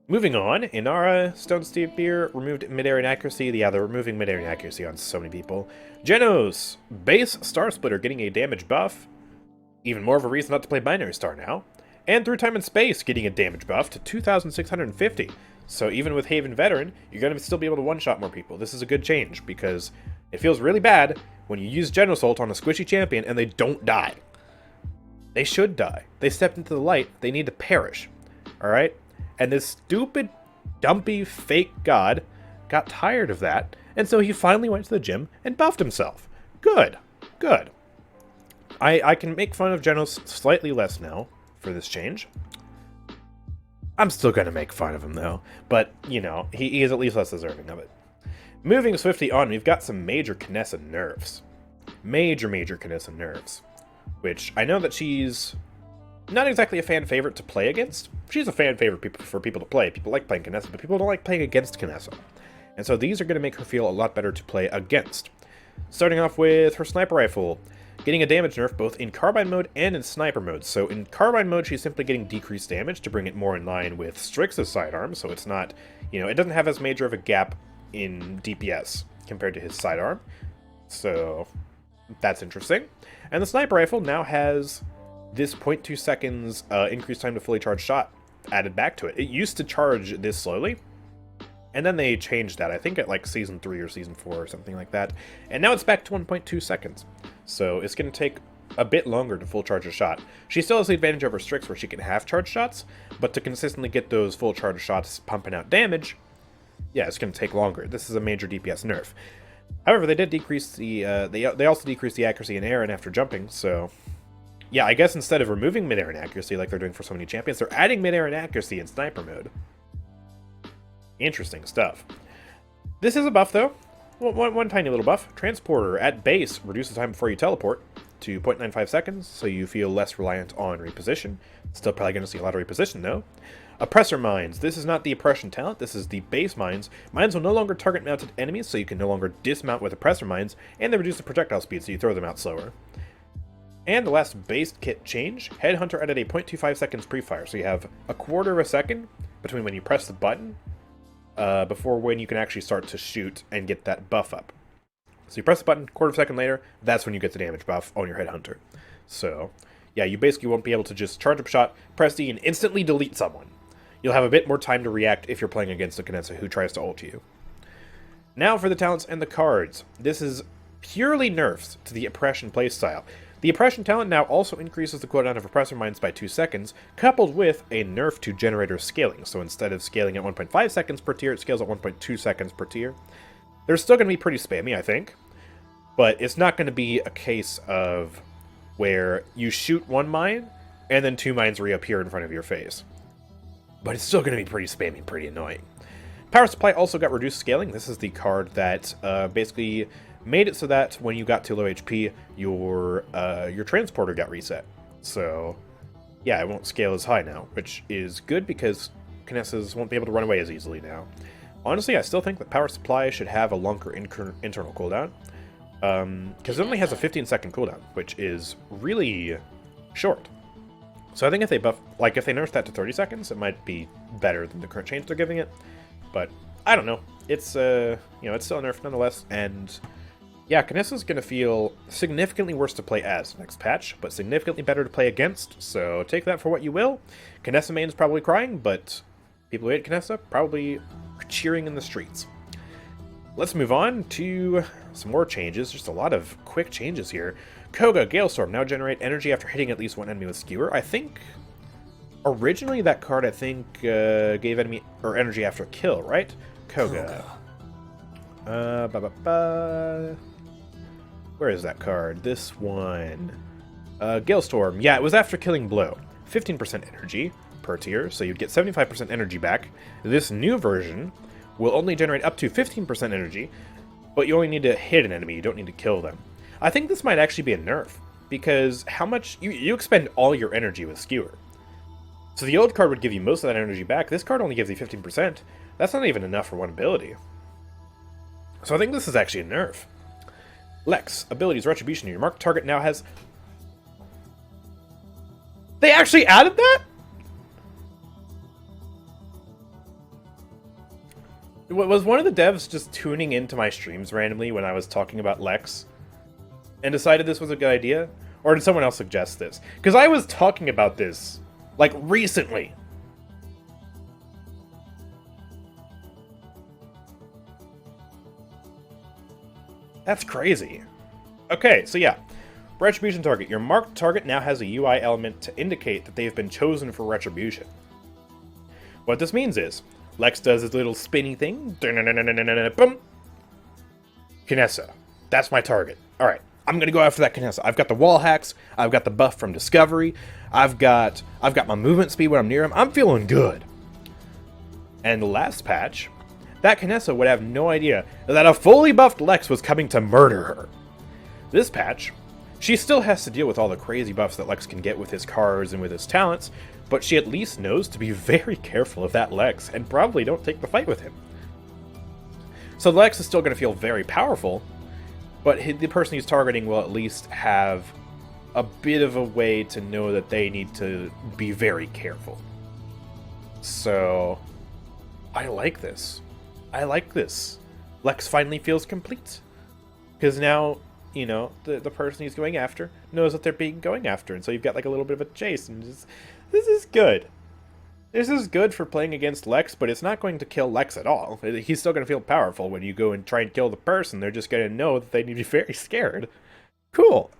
moving on, Inara, Stone Spear, removed mid-air inaccuracy. Yeah, they're removing mid-air inaccuracy on so many people. Genos, base Star Splitter getting a damage buff. Even more of a reason not to play Binary Star now. And Through Time and Space getting a damage buff to 2,650. So even with Haven Veteran, you're going to still be able to one-shot more people. This is a good change, because it feels really bad when you use Genosult on a squishy champion and they don't die. They should die. They stepped into the light. They need to perish. Alright? And this stupid, dumpy, fake god got tired of that, and so he finally went to the gym and buffed himself. Good. Good. I can make fun of Genos slightly less now for this change. I'm still going to make fun of him, though. But, you know, he is at least less deserving of it. Moving swiftly on, we've got some major Kinessa Nerfs. Major Kinessa Nerfs. Which, I know that she's not exactly a fan favorite to play against. She's a fan favorite for people to play. People like playing Kinessa, but people don't like playing against Kinessa. And so these are going to make her feel a lot better to play against. Starting off with her Sniper Rifle, getting a damage nerf both in Carbine mode and in Sniper mode. So in Carbine mode, she's simply getting decreased damage to bring it more in line with Strix's sidearm, so it's not, you know, it doesn't have as major of a gap in DPS compared to his sidearm. So that's interesting. And the Sniper Rifle now has this 0.2 seconds increased time to fully charge shot added back to it. It used to charge this slowly, and then they changed that, I think at like Season 3 or Season 4 or something like that. And now it's back to 1.2 seconds. So it's going to take a bit longer to full charge a shot. She still has the advantage over Strix where she can half charge shots, but to consistently get those full charge shots pumping out damage, yeah, it's going to take longer. This is a major DPS nerf. However, they did decrease the, they also decreased the accuracy in air and after jumping, so yeah, I guess instead of removing mid-air inaccuracy like they're doing for so many champions, they're adding mid-air inaccuracy in Sniper mode. Interesting stuff. This is a buff, though. One tiny little buff. Transporter at base reduces time before you teleport to 0.95 seconds, so you feel less reliant on reposition. Still probably going to see a lot of reposition, though. Oppressor Mines. This is not the Oppression talent, this is the base Mines. Mines will no longer target mounted enemies, so you can no longer dismount with Oppressor Mines, and they reduce the projectile speed, so you throw them out slower. And the last base kit change, Headhunter added a 0.25 seconds pre-fire, so you have a quarter of a second between when you press the button before when you can actually start to shoot and get that buff up. So you press the button, quarter of a second later, that's when you get the damage buff on your Headhunter. So, yeah, you basically won't be able to just charge up shot, press D, and instantly delete someone. You'll have a bit more time to react if you're playing against a Kinessa who tries to ult you. Now for the talents and the cards. This is purely nerfs to the Oppression playstyle. The Oppression talent now also increases the cooldown of Oppressor Mines by 2 seconds, coupled with a nerf to generator scaling. So instead of scaling at 1.5 seconds per tier, it scales at 1.2 seconds per tier. They're still going to be pretty spammy, I think. But it's not going to be a case of where you shoot one mine, and then 2 mines reappear in front of your face. But it's still going to be pretty spammy and pretty annoying. Power Supply also got reduced scaling. This is the card that basically made it so that when you got to low HP, your transporter got reset. So, yeah, it won't scale as high now, which is good because Kinessas won't be able to run away as easily now. Honestly, I still think that Power Supply should have a longer internal cooldown, because it only has a 15-second cooldown, which is really short. So I think if they buff, like if they nerf that to 30 seconds, it might be better than the current change they're giving it. But I don't know. It's it's still a nerf nonetheless, and yeah, Kinessa's gonna feel significantly worse to play as next patch, but significantly better to play against. So take that for what you will. Kinessa main's probably crying, but people who hate Kinessa probably cheering in the streets. Let's move on to some more changes. Just a lot of quick changes here. Koga, Galestorm, now generate energy after hitting at least one enemy with Skewer. I think originally that card, gave enemy or energy after a kill, right? Koga. Where is that card? This one. Galestorm. Yeah, it was after killing Blow. 15% energy per tier, so you'd get 75% energy back. This new version will only generate up to 15% energy, but you only need to hit an enemy, you don't need to kill them. I think this might actually be a nerf, because how much... You expend all your energy with Skewer. So the old card would give you most of that energy back, this card only gives you 15%. That's not even enough for one ability. So I think this is actually a nerf. Lex, abilities, Retribution. Your marked target now has... They actually added that?! Was one of the devs just tuning into my streams randomly when I was talking about Lex and decided this was a good idea? Or did someone else suggest this? Because I was talking about this, like, recently. That's crazy. Okay, so yeah. Retribution target. Your marked target now has a UI element to indicate that they've been chosen for Retribution. What this means is, Lex does his little spinny thing. Boom. Kinessa. That's my target. Alright, I'm gonna go after that Kinessa. I've got the wall hacks, I've got the buff from Discovery, I've got my movement speed when I'm near him. I'm feeling good. And the last patch, that Kinessa would have no idea that a fully buffed Lex was coming to murder her. This patch, she still has to deal with all the crazy buffs that Lex can get with his cards and with his talents, but she at least knows to be very careful of that Lex, and probably don't take the fight with him. So Lex is still going to feel very powerful, but the person he's targeting will at least have a bit of a way to know that they need to be very careful. So, I like this. I like this. Lex finally feels complete. Because now, you know, the person he's going after knows that they're being going after, and so you've got like a little bit of a chase, and just... This is good. This is good for playing against Lex, but it's not going to kill Lex at all. He's still going to feel powerful when you go and try and kill the person. They're just going to know that they need to be very scared. Cool.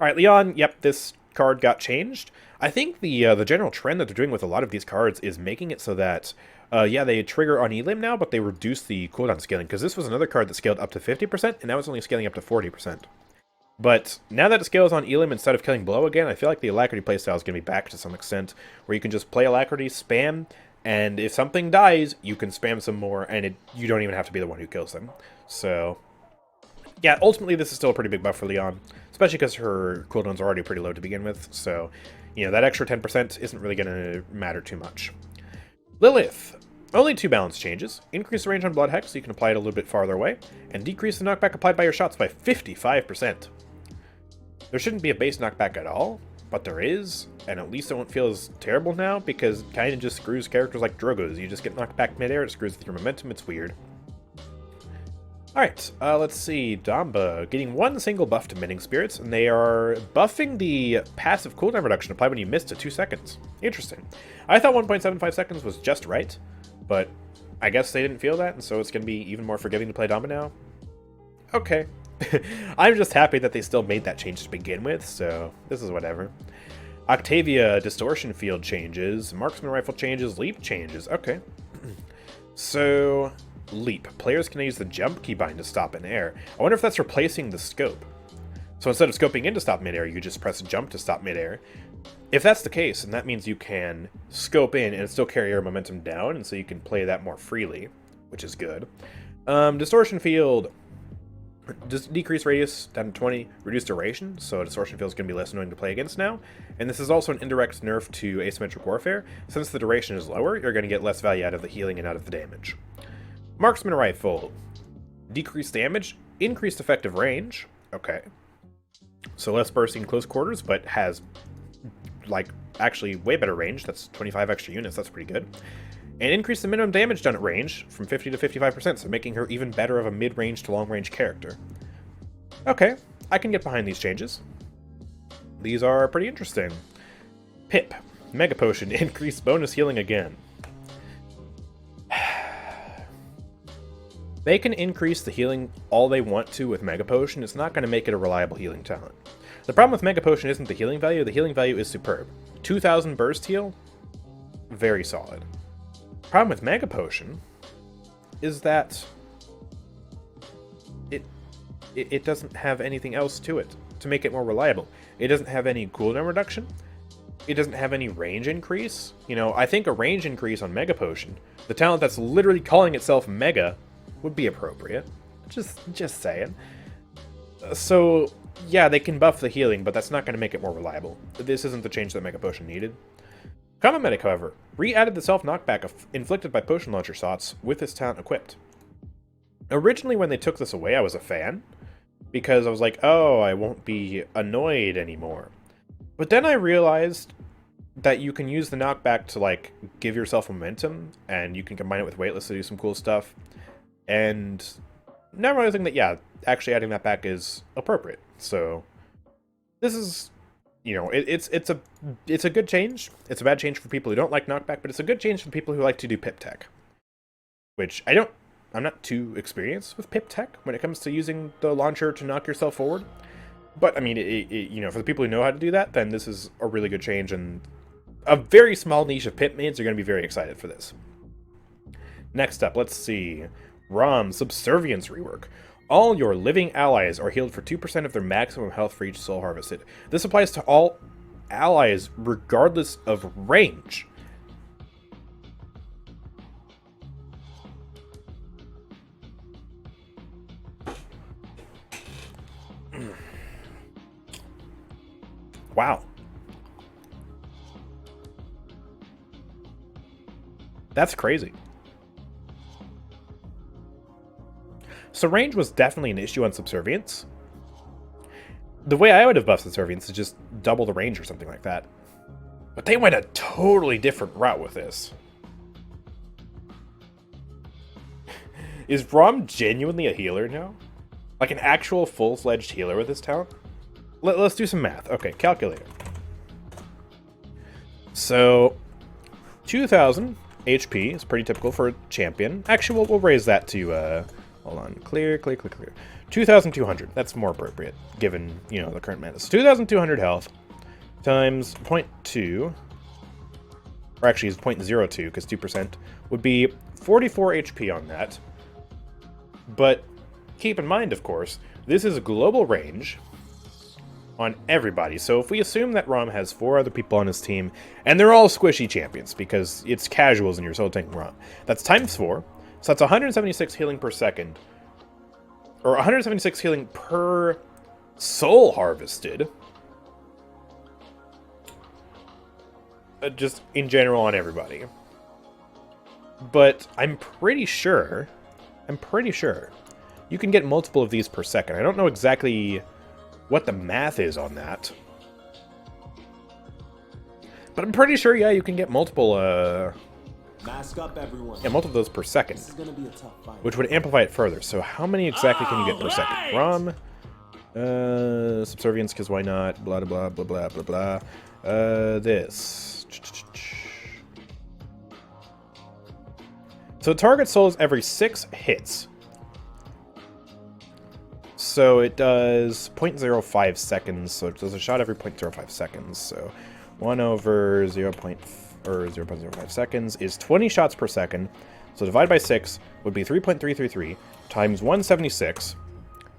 Alright, Leon, yep, this card got changed. I think the general trend that they're doing with a lot of these cards is making it so that, yeah, they trigger on Elim now, but they reduce the cooldown scaling, because this was another card that scaled up to 50%, and now it's only scaling up to 40%. But now that it scales on Elim instead of killing Blow again, I feel like the Alacrity playstyle is going to be back to some extent, where you can just play Alacrity, spam, and if something dies, you can spam some more, and you don't even have to be the one who kills them. So, yeah, ultimately this is still a pretty big buff for Leon, especially because her cooldowns are already pretty low to begin with, so, you know, that extra 10% isn't really going to matter too much. Lilith. Only 2 balance changes. Increase the range on Blood Hex so you can apply it a little bit farther away, and decrease the knockback applied by your shots by 55%. There shouldn't be a base knockback at all, but there is, and at least it won't feel as terrible now, because it kind of just screws characters like Drogo's. You just get knocked back midair, it screws with your momentum, it's weird. Alright, let's see. Damba, getting 1 single buff to Mending Spirits, and they are buffing the passive cooldown reduction applied when you miss to 2 seconds. Interesting. I thought 1.75 seconds was just right, but I guess they didn't feel that, and so it's going to be even more forgiving to play Damba now. Okay. I'm just happy that they still made that change to begin with, so this is whatever. Octavia, Distortion Field changes, Marksman Rifle changes, Leap changes. Okay. So, Leap. Players can use the jump keybind to stop in air. I wonder if that's replacing the scope. So instead of scoping in to stop midair, you just press jump to stop midair. If that's the case, then that means you can scope in and still carry your momentum down, and so you can play that more freely, which is good. Distortion Field. Just decrease radius down to 20, reduce duration, so distortion field is going to be less annoying to play against now. And this is also an indirect nerf to asymmetric warfare. Since the duration is lower, you're going to get less value out of the healing and out of the damage. Marksman rifle. Decreased damage, increased effective range. Okay. So less bursting close quarters, but has, like, actually way better range. That's 25 extra units. That's pretty good. And increase the minimum damage done at range from 50 to 55%, so making her even better of a mid-range to long-range character. Okay, I can get behind these changes. These are pretty interesting. Pip. Mega Potion. Increase bonus healing again. They can increase the healing all they want to with Mega Potion. It's not going to make it a reliable healing talent. The problem with Mega Potion isn't the healing value. The healing value is superb. 2,000 burst heal? Very solid. Problem with Mega Potion is that it doesn't have anything else to it to make it more reliable. It doesn't have any cooldown reduction. It doesn't have any range increase. You know, I think a range increase on Mega Potion, the talent that's literally calling itself Mega, would be appropriate. Just saying. So, yeah, they can buff the healing, but that's not going to make it more reliable. This isn't the change that Mega Potion needed. Common Medic, however, re-added the self-knockback inflicted by potion launcher shots with this talent equipped. Originally, when they took this away, I was a fan, because I was like, oh, I won't be annoyed anymore. But then I realized that you can use the knockback to, like, give yourself momentum, and you can combine it with weightless to do some cool stuff. And now I'm realizing that, yeah, actually adding that back is appropriate. So, this is... You know, it's a good change. It's a bad change for people who don't like knockback, but it's a good change for people who like to do pip tech. Which I'm not too experienced with pip tech when it comes to using the launcher to knock yourself forward. But I mean, you know, for the people who know how to do that, then this is a really good change, and a very small niche of pip mains are going to be very excited for this. Next up, let's see, Raum Subservience Rework. All your living allies are healed for 2% of their maximum health for each soul harvested. This applies to all allies regardless of range. Wow. That's crazy. So range was definitely an issue on Subservience. The way I would have buffed Subservience is just double the range or something like that. But they went a totally different route with this. Is Raum genuinely a healer now? Like an actual full-fledged healer with this talent? Let's do some math. Okay, calculator. So, 2,000 HP is pretty typical for a champion. Actually, we'll raise that to... hold on. Clear. 2,200. That's more appropriate, given, you know, the current mana. So 2,200 health times 0.2, or actually it's 0.02, because 2% would be 44 HP on that. But keep in mind, of course, this is global range on everybody. So if we assume that Raum has 4 other people on his team, and they're all squishy champions, because it's casuals and you're solo tanking Raum, that's times 4. So that's 176 healing per second. Or 176 healing per soul harvested. Just in general on everybody. But I'm pretty sure you can get multiple of these per second. I don't know exactly what the math is on that. But I'm pretty sure, yeah, you can get multiple, Mask up, everyone. yeah, multiple of those per second. This is gonna be a tough fight. Which would amplify it further. So how many exactly can you get per second? Raum, Subservience, because why not? Blah, blah, blah, blah, blah, blah. This. So target souls every 6 hits. So it does 0.05 seconds. So it does a shot every 0.05 seconds. So 1 over 0.05 seconds is 20 shots per second. So divided by 6 would be 3.333 times 176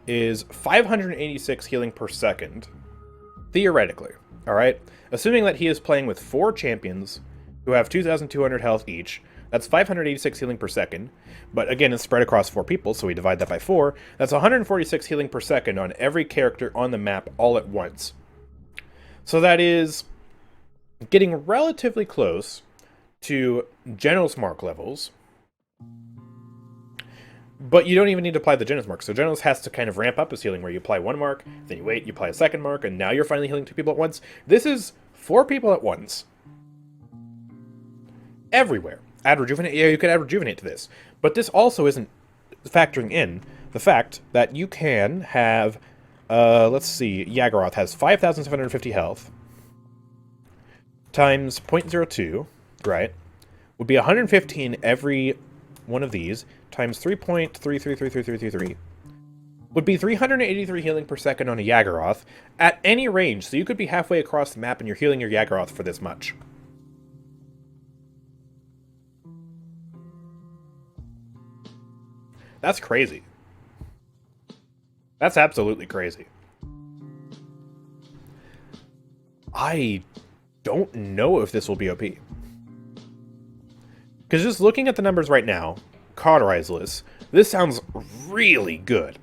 is 586 healing per second. Theoretically. Alright? Assuming that he is playing with 4 champions who have 2,200 health each, That's 586 healing per second. But again, it's spread across 4 people, so we divide that by 4. That's 146 healing per second on every character on the map all at once. So that is getting relatively close to Genos Mark levels. But you don't even need to apply the Genos Mark. So Genos has to kind of ramp up his healing, where you apply 1 mark, then you wait, you apply a 2nd mark, and now you're finally healing 2 people at once. This is 4 people at once. Everywhere. Add Rejuvenate. Yeah, you could add Rejuvenate to this. But this also isn't factoring in the fact that you can have, let's see, Yaggaroth has 5,750 health times 0.02, right? Would be 115 every one of these times 3.333333 would be 383 healing per second on a Yaggaroth at any range. So you could be halfway across the map and you're healing your Yaggaroth for this much. That's crazy. That's absolutely crazy. I don't know if this will be OP. Because just looking at the numbers right now, cauterizeless, this sounds really good.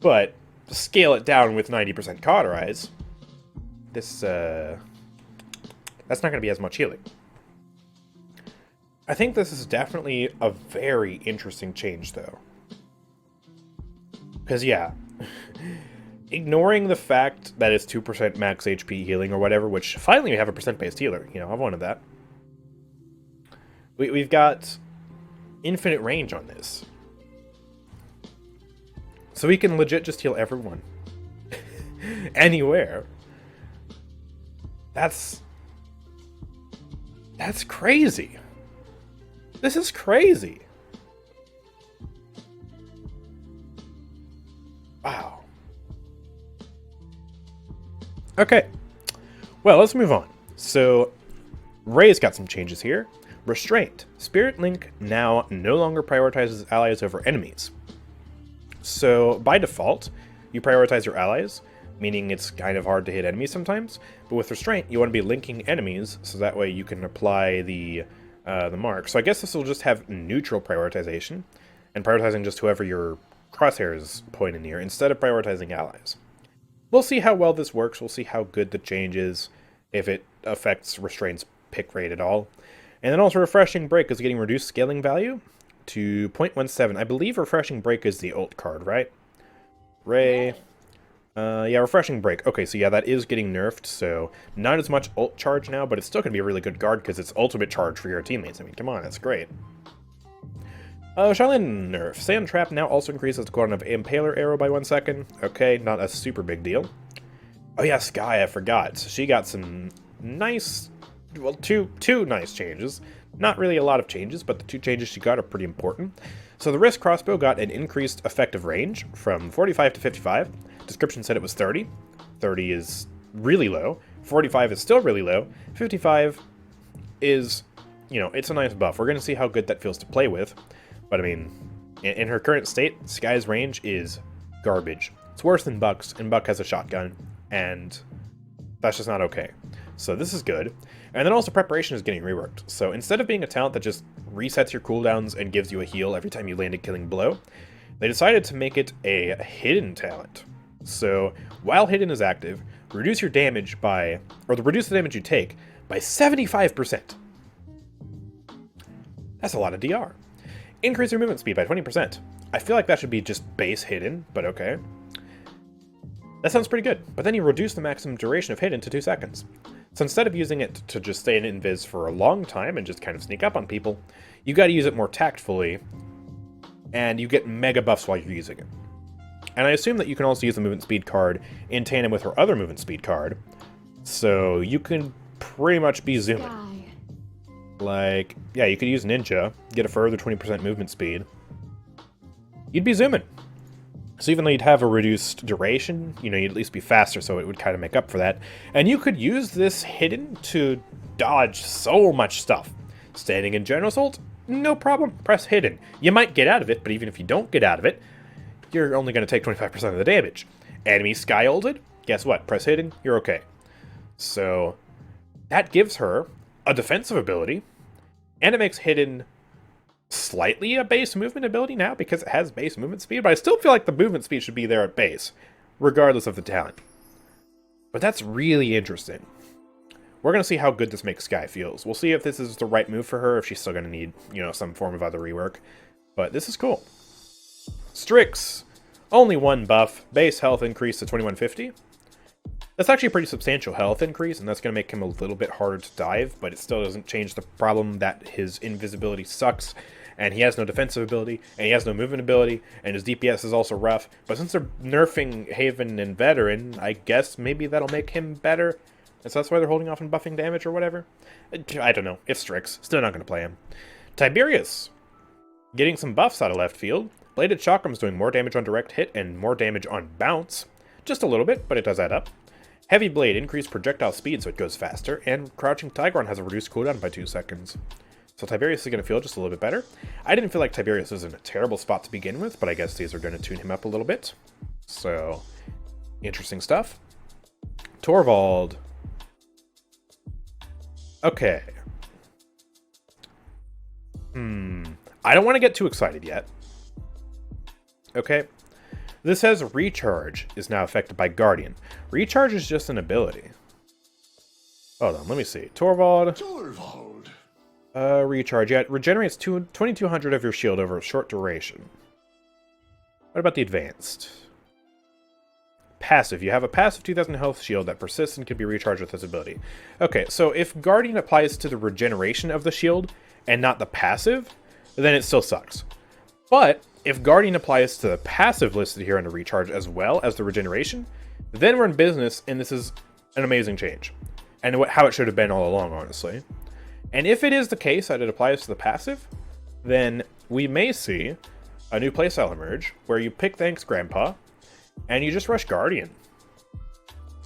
But scale it down with 90% cauterize, this, that's not going to be as much healing. I think this is definitely a very interesting change, though. Because, yeah, ignoring the fact that it's 2% max HP healing or whatever, which finally we have a percent-based healer. You know, I've wanted that. We've got infinite range on this. So we can legit just heal everyone. Anywhere. That's crazy. This is crazy. Wow. Okay. Well, let's move on. So, Ray's got some changes here. Restraint. Spirit Link now no longer prioritizes allies over enemies. So, by default, you prioritize your allies, meaning it's kind of hard to hit enemies sometimes. But with Restraint, you want to be linking enemies, so that way you can apply the mark. So I guess this will just have neutral prioritization, and prioritizing just whoever your crosshairs point near, instead of prioritizing allies. We'll see how well this works, we'll see how good the change is, if it affects Restraint's pick rate at all. And then also Refreshing Break is getting reduced scaling value to 0.17. I believe Refreshing Break is the ult card, right? Ray. Yeah, Refreshing Break. Okay, so yeah, that is getting nerfed, so not as much ult charge now, but it's still going to be a really good guard because it's ultimate charge for your teammates. I mean, come on, that's great. Shaolin nerf. Sand Trap now also increases the cooldown of Impaler Arrow by 1 second. Okay, not a super big deal. Oh yeah, Skye, I forgot. So she got some nice, well, two nice changes. Not really a lot of changes, but the 2 changes she got are pretty important. So the wrist crossbow got an increased effective range from 45 to 55. Description said it was 30. 30 is really low. 45 is still really low. 55 is, you know, it's a nice buff. We're going to see how good that feels to play with. But I mean, in her current state, Skye's range is garbage. It's worse than Buck's, and Buck has a shotgun, and that's just not okay. So this is good. And then also Preparation is getting reworked. So instead of being a talent that just resets your cooldowns and gives you a heal every time you land a killing blow, they decided to make it a hidden talent. So while hidden is active, reduce your damage by, or reduce the damage you take by 75%. That's a lot of DR. Increase your movement speed by 20%. I feel like that should be just base hidden, but okay. That sounds pretty good, but then you reduce the maximum duration of hidden to 2 seconds. So instead of using it to just stay in invis for a long time and just kind of sneak up on people, you gotta use it more tactfully, and you get mega buffs while you're using it. And I assume that you can also use the movement speed card in tandem with her other movement speed card, so you can pretty much be zooming. Skye. Like, yeah, you could use Ninja, get a further 20% movement speed. You'd be zooming. So even though you'd have a reduced duration, you know, you'd at least be faster, so it would kind of make up for that. And you could use this hidden to dodge so much stuff. Standing in General Assault, no problem, press hidden. You might get out of it, but even if you don't get out of it, you're only going to take 25% of the damage. Enemy Skye ulted, guess what? Press hidden, you're okay. So that gives her a defensive ability, and it makes hidden slightly a base movement ability now because it has base movement speed, but I still feel like the movement speed should be there at base, regardless of the talent. But that's really interesting. We're going to see how good this makes Skye feels. We'll see if this is the right move for her, if she's still going to need, you know, some form of other rework. But this is cool. Strix. Only one buff. Base health increase to 2150. That's actually a pretty substantial health increase, and that's going to make him a little bit harder to dive, but it still doesn't change the problem that his invisibility sucks, and he has no defensive ability, and he has no movement ability, and his DPS is also rough. But since they're nerfing Haven and Veteran, I guess maybe that'll make him better. And so that's why they're holding off on buffing damage or whatever. I don't know. It's Strix. Still not going to play him. Tiberius. Getting some buffs out of left field. Bladed Chakrams doing more damage on direct hit and more damage on bounce. Just a little bit, but it does add up. Heavy Blade increased projectile speed so it goes faster. And Crouching Tigron has a reduced cooldown by 2 seconds. So Tiberius is going to feel just a little bit better. I didn't feel like Tiberius was in a terrible spot to begin with, but I guess these are going to tune him up a little bit. So, interesting stuff. Torvald. Okay. I don't want to get too excited yet. Okay. This says Recharge is now affected by Guardian. Recharge is just an ability. Hold on, let me see. Torvald. Recharge. Yeah, it regenerates 2200 of your shield over a short duration. What about the advanced? Passive. You have a passive 2000 health shield that persists and can be recharged with this ability. Okay, so if Guardian applies to the regeneration of the shield and not the passive, then it still sucks. But if Guardian applies to the passive listed here under Recharge as well as the regeneration, then we're in business, and this is an amazing change. And how it should have been all along, honestly. And if it is the case that it applies to the passive, then we may see a new playstyle emerge where you pick Thanks Grandpa, and you just rush Guardian.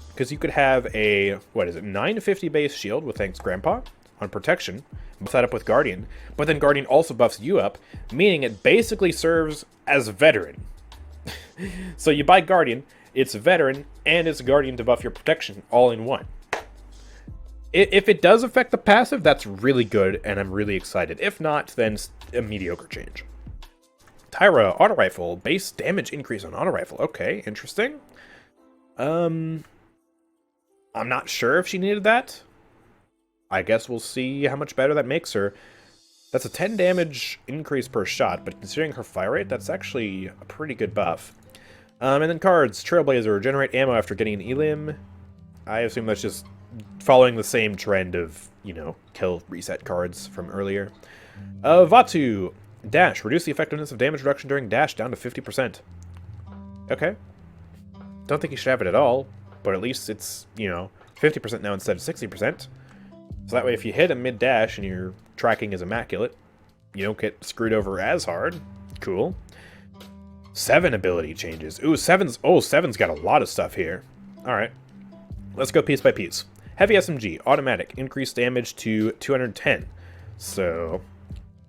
Because you could have a, 950 base shield with Thanks Grandpa on protection, set up with Guardian, but then Guardian also buffs you up, meaning it basically serves as Veteran. So you buy Guardian, it's Veteran, and it's Guardian to buff your protection all in one. If it does affect the passive, that's really good, and I'm really excited. If not, then a mediocre change. Tyra, auto rifle, base damage increase on auto rifle. Okay, interesting. I'm not sure if she needed that. I guess we'll see how much better that makes her. That's a 10 damage increase per shot, but considering her fire rate, that's actually a pretty good buff. And then cards, Trailblazer, regenerate ammo after getting an elim. I assume that's just following the same trend of, you know, kill reset cards from earlier. Vatu, dash, reduce the effectiveness of damage reduction during dash down to 50%. Okay. Don't think you should have it at all, but at least it's, you know, 50% now instead of 60%. So that way if you hit a mid-dash and your tracking is immaculate, you don't get screwed over as hard. Cool. 7 ability changes. Ooh, 7's got a lot of stuff here. Alright. Let's go piece by piece. Heavy SMG, automatic, increased damage to 210. So,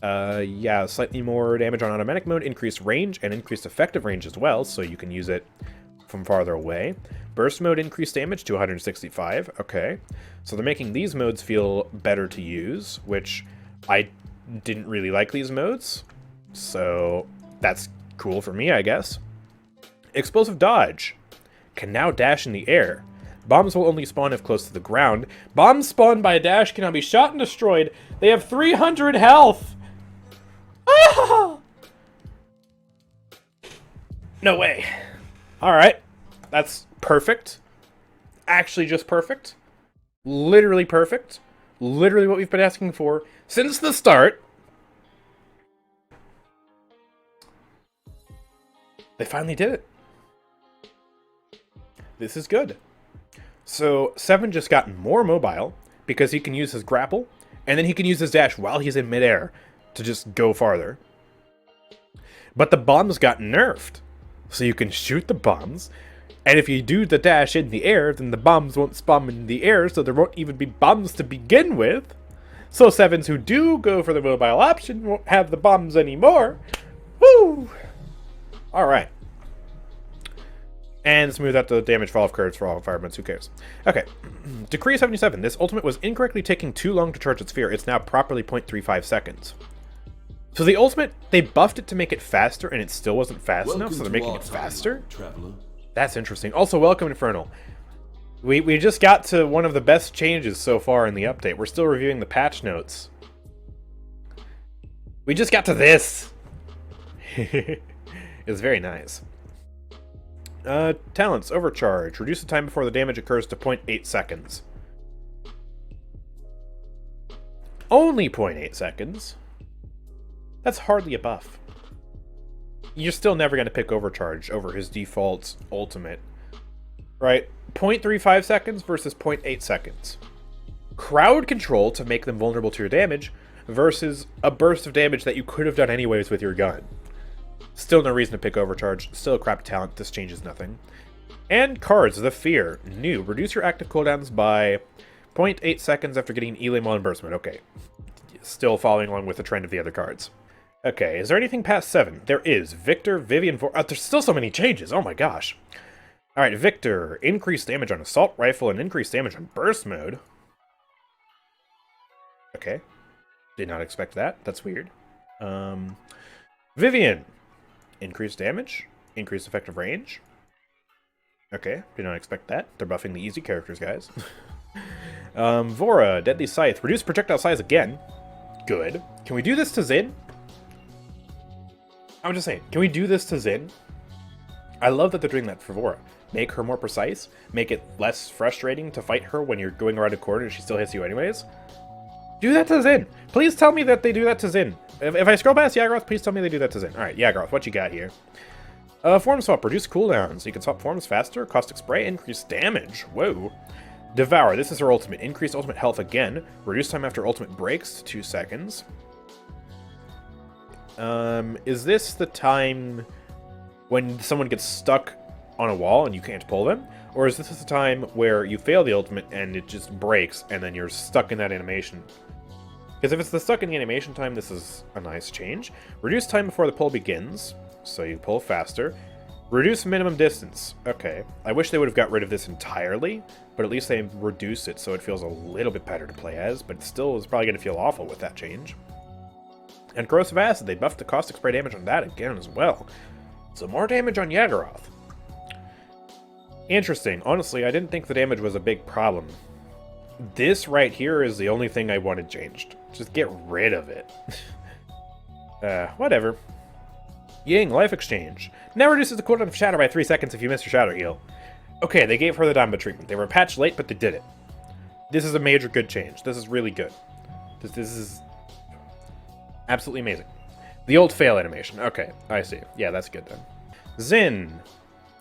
yeah, slightly more damage on automatic mode, increased range, and increased effective range as well, so you can use it from farther away. Burst mode, increased damage to 165. Okay. So they're making these modes feel better to use, which I didn't really like these modes. So that's cool for me, I guess. Explosive dodge. Can now dash in the air. Bombs will only spawn if close to the ground. Bombs spawned by a dash cannot be shot and destroyed. They have 300 health. Ah! No way. Alright. That's perfect. Actually just perfect. Literally perfect. Literally what we've been asking for since the start. They finally did it. This is good. So 7 just got more mobile because he can use his grapple, and then he can use his dash while he's in midair to just go farther. But the bombs got nerfed, so you can shoot the bombs, and if you do the dash in the air, then the bombs won't spawn in the air, so there won't even be bombs to begin with. So 7s who do go for the mobile option won't have the bombs anymore. Woo! Alright. And smooth out the damage fall off curves for all environments, who cares? Okay. Decree 77. This ultimate was incorrectly taking too long to charge its sphere. It's now properly 0.35 seconds. So the ultimate, they buffed it to make it faster, and it still wasn't fast enough, so they're making it faster? Traveler. That's interesting. Also, welcome, Infernal. We just got to one of the best changes so far in the update. We're still reviewing the patch notes. We just got to this! It's very nice. Talents, overcharge. Reduce the time before the damage occurs to 0.8 seconds. Only 0.8 seconds? That's hardly a buff. You're still never going to pick overcharge over his default ultimate. Right? 0.35 seconds versus 0.8 seconds. Crowd control to make them vulnerable to your damage versus a burst of damage that you could have done anyways with your gun. Still no reason to pick overcharge. Still a crap talent. This changes nothing. And cards, the Fear. New. Reduce your active cooldowns by 0.8 seconds after getting Elim on Burstman. Okay. Still following along with the trend of the other cards. Okay, is there anything past 7? There is. Victor, Vivian, there's still so many changes. Oh my gosh. Alright, Victor. Increased damage on Assault Rifle and increased damage on Burst Mode. Okay. Did not expect that. That's weird. Vivian. Increased damage. Increased effective range. Okay, did not expect that. They're buffing the easy characters, guys. Vora. Deadly Scythe. Reduce projectile size again. Good. Can we do this to Zin? I'm just saying, can we do this to Zin? I love that they're doing that for Vora. Make her more precise. Make it less frustrating to fight her when you're going around a corner and she still hits you anyways. Do that to Zin. Please tell me that they do that to Zin. If I scroll past Yagroth, please tell me they do that to Zin. Alright, Yagroth, what you got here? Form swap. Reduce cooldowns. You can swap forms faster. Caustic Spray. Increase damage. Whoa. Devour. This is her ultimate. Increase ultimate health again. Reduce time after ultimate breaks to 2 seconds. Is this the time when someone gets stuck on a wall and you can't pull them? Or is this the time where you fail the ultimate and it just breaks and then you're stuck in that animation? Because if it's the stuck in the animation time, this is a nice change. Reduce time before the pull begins, so you pull faster. Reduce minimum distance. Okay. I wish they would have got rid of this entirely, but at least they reduce it so it feels a little bit better to play as, but still is probably going to feel awful with that change. And Corrosive Acid, they buffed the Caustic Spray damage on that again as well. So more damage on Yaggorath. Interesting. Honestly, I didn't think the damage was a big problem. This right here is the only thing I wanted changed. Just get rid of it. Whatever. Ying, Life Exchange. Now reduces the cooldown of Shatter by 3 seconds if you miss your Shatter heal. Okay, they gave her the Damba treatment. They were patched late, but they did it. This is a major good change. This is really good. This is absolutely amazing. The old fail animation. Okay, I see. Yeah, that's good then. Zin.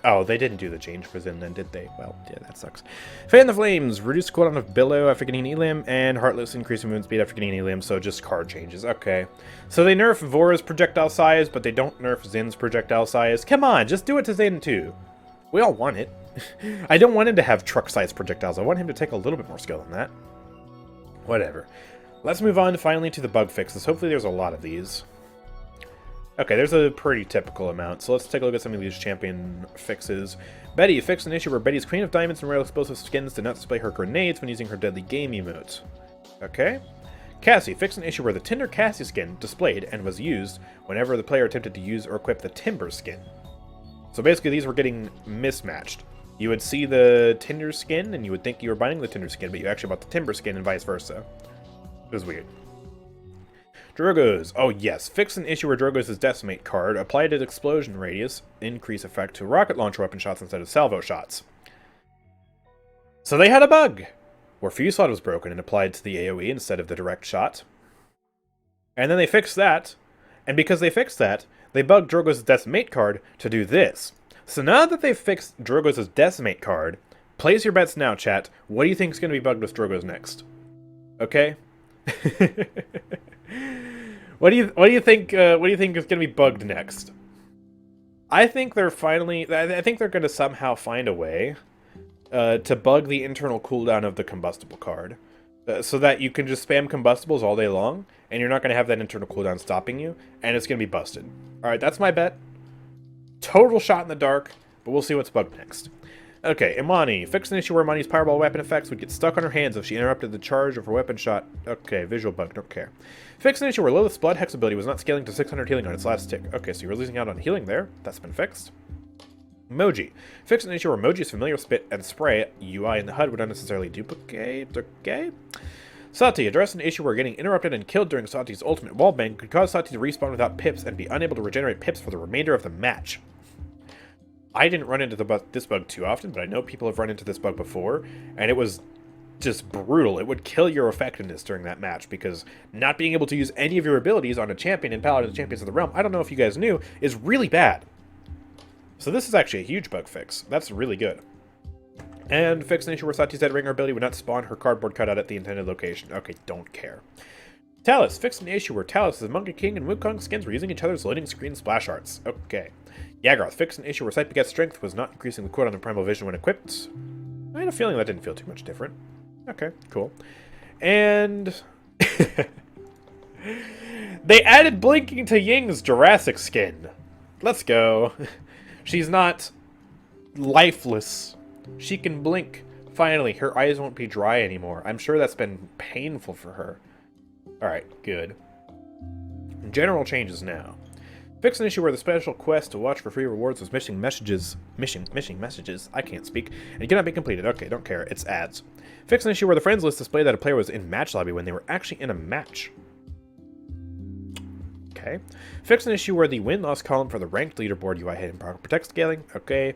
Oh, they didn't do the change for Zin then, did they? Well, yeah, that sucks. Fan the Flames. Reduce cooldown of Billow after getting Elim, and Heartless increase movement speed after getting Elim, so just card changes. Okay. So they nerf Vora's projectile size, but they don't nerf Zin's projectile size. Come on, just do it to Zin too. We all want it. I don't want him to have truck-sized projectiles. I want him to take a little bit more skill than that. Whatever. Let's move on finally to the bug fixes. Hopefully there's a lot of these. Okay, there's a pretty typical amount, so let's take a look at some of these champion fixes. Betty fixed an issue where Betty's Queen of Diamonds and Rare Explosive skins did not display her grenades when using her Deadly Game emote. Okay. Cassie fixed an issue where the Tinder Cassie skin displayed and was used whenever the player attempted to use or equip the Timber skin. So basically these were getting mismatched. You would see the Tinder skin and you would think you were buying the Tinder skin, but you actually bought the Timber skin and vice versa. It was weird. Drogoz. Oh yes, fix an issue where Drogoz' Decimate card applied its explosion radius increase effect to rocket launcher weapon shots instead of salvo shots. So they had a bug where Fusillade was broken and applied to the AoE instead of the direct shot. And then they fixed that, and because they fixed that, they bugged Drogoz' Decimate card to do this. So now that they've fixed Drogoz' Decimate card, place your bets now, chat. What do you think is going to be bugged with Drogoz next? Okay? What do you think is going to be bugged next? I think they're going to somehow find a way to bug the internal cooldown of the combustible card, so that you can just spam combustibles all day long, and you're not going to have that internal cooldown stopping you, and it's going to be busted. All right, that's my bet. Total shot in the dark, but we'll see what's bugged next. Okay, Imani. Fix an issue where Imani's Powerball weapon effects would get stuck on her hands if she interrupted the charge of her weapon shot. Okay, visual bug, don't care. Fix an issue where Lilith's Blood Hex ability was not scaling to 600 healing on its last tick. Okay, so you're losing out on healing there. That's been fixed. Moji. Fix an issue where Moji's familiar spit and spray UI in the HUD would unnecessarily duplicate. Okay. Sati. Address an issue where getting interrupted and killed during Sati's ultimate wallbang could cause Sati to respawn without pips and be unable to regenerate pips for the remainder of the match. I didn't run into this bug too often, but I know people have run into this bug before, and it was just brutal. It would kill your effectiveness during that match, because not being able to use any of your abilities on a champion in Paladins Champions of the Realm, I don't know if you guys knew, is really bad. So this is actually a huge bug fix. That's really good. And fix an issue where Sati's Dead Ringer ability would not spawn her cardboard cutout at the intended location. Okay, don't care. Talus. Fix an issue where Talus' Monkey King and Wukong skins were using each other's loading screen splash arts. Okay. Yagroth. Fix an issue where Sight Begets Strength was not increasing the cooldown on Primal Vision when equipped. I had a feeling that didn't feel too much different. Okay, cool. And they added blinking to Ying's Jurassic skin. Let's go. She's not lifeless. She can blink. Finally, her eyes won't be dry anymore. I'm sure that's been painful for her. Alright, good. General changes now. Fix an issue where the special quest to watch for free rewards was missing messages. I can't speak. And it cannot be completed. Okay, don't care. It's ads. Fix an issue where the friends list displayed that a player was in match lobby when they were actually in a match. Okay. Fix an issue where the win-loss column for the ranked leaderboard UI hid improper protect scaling. Okay.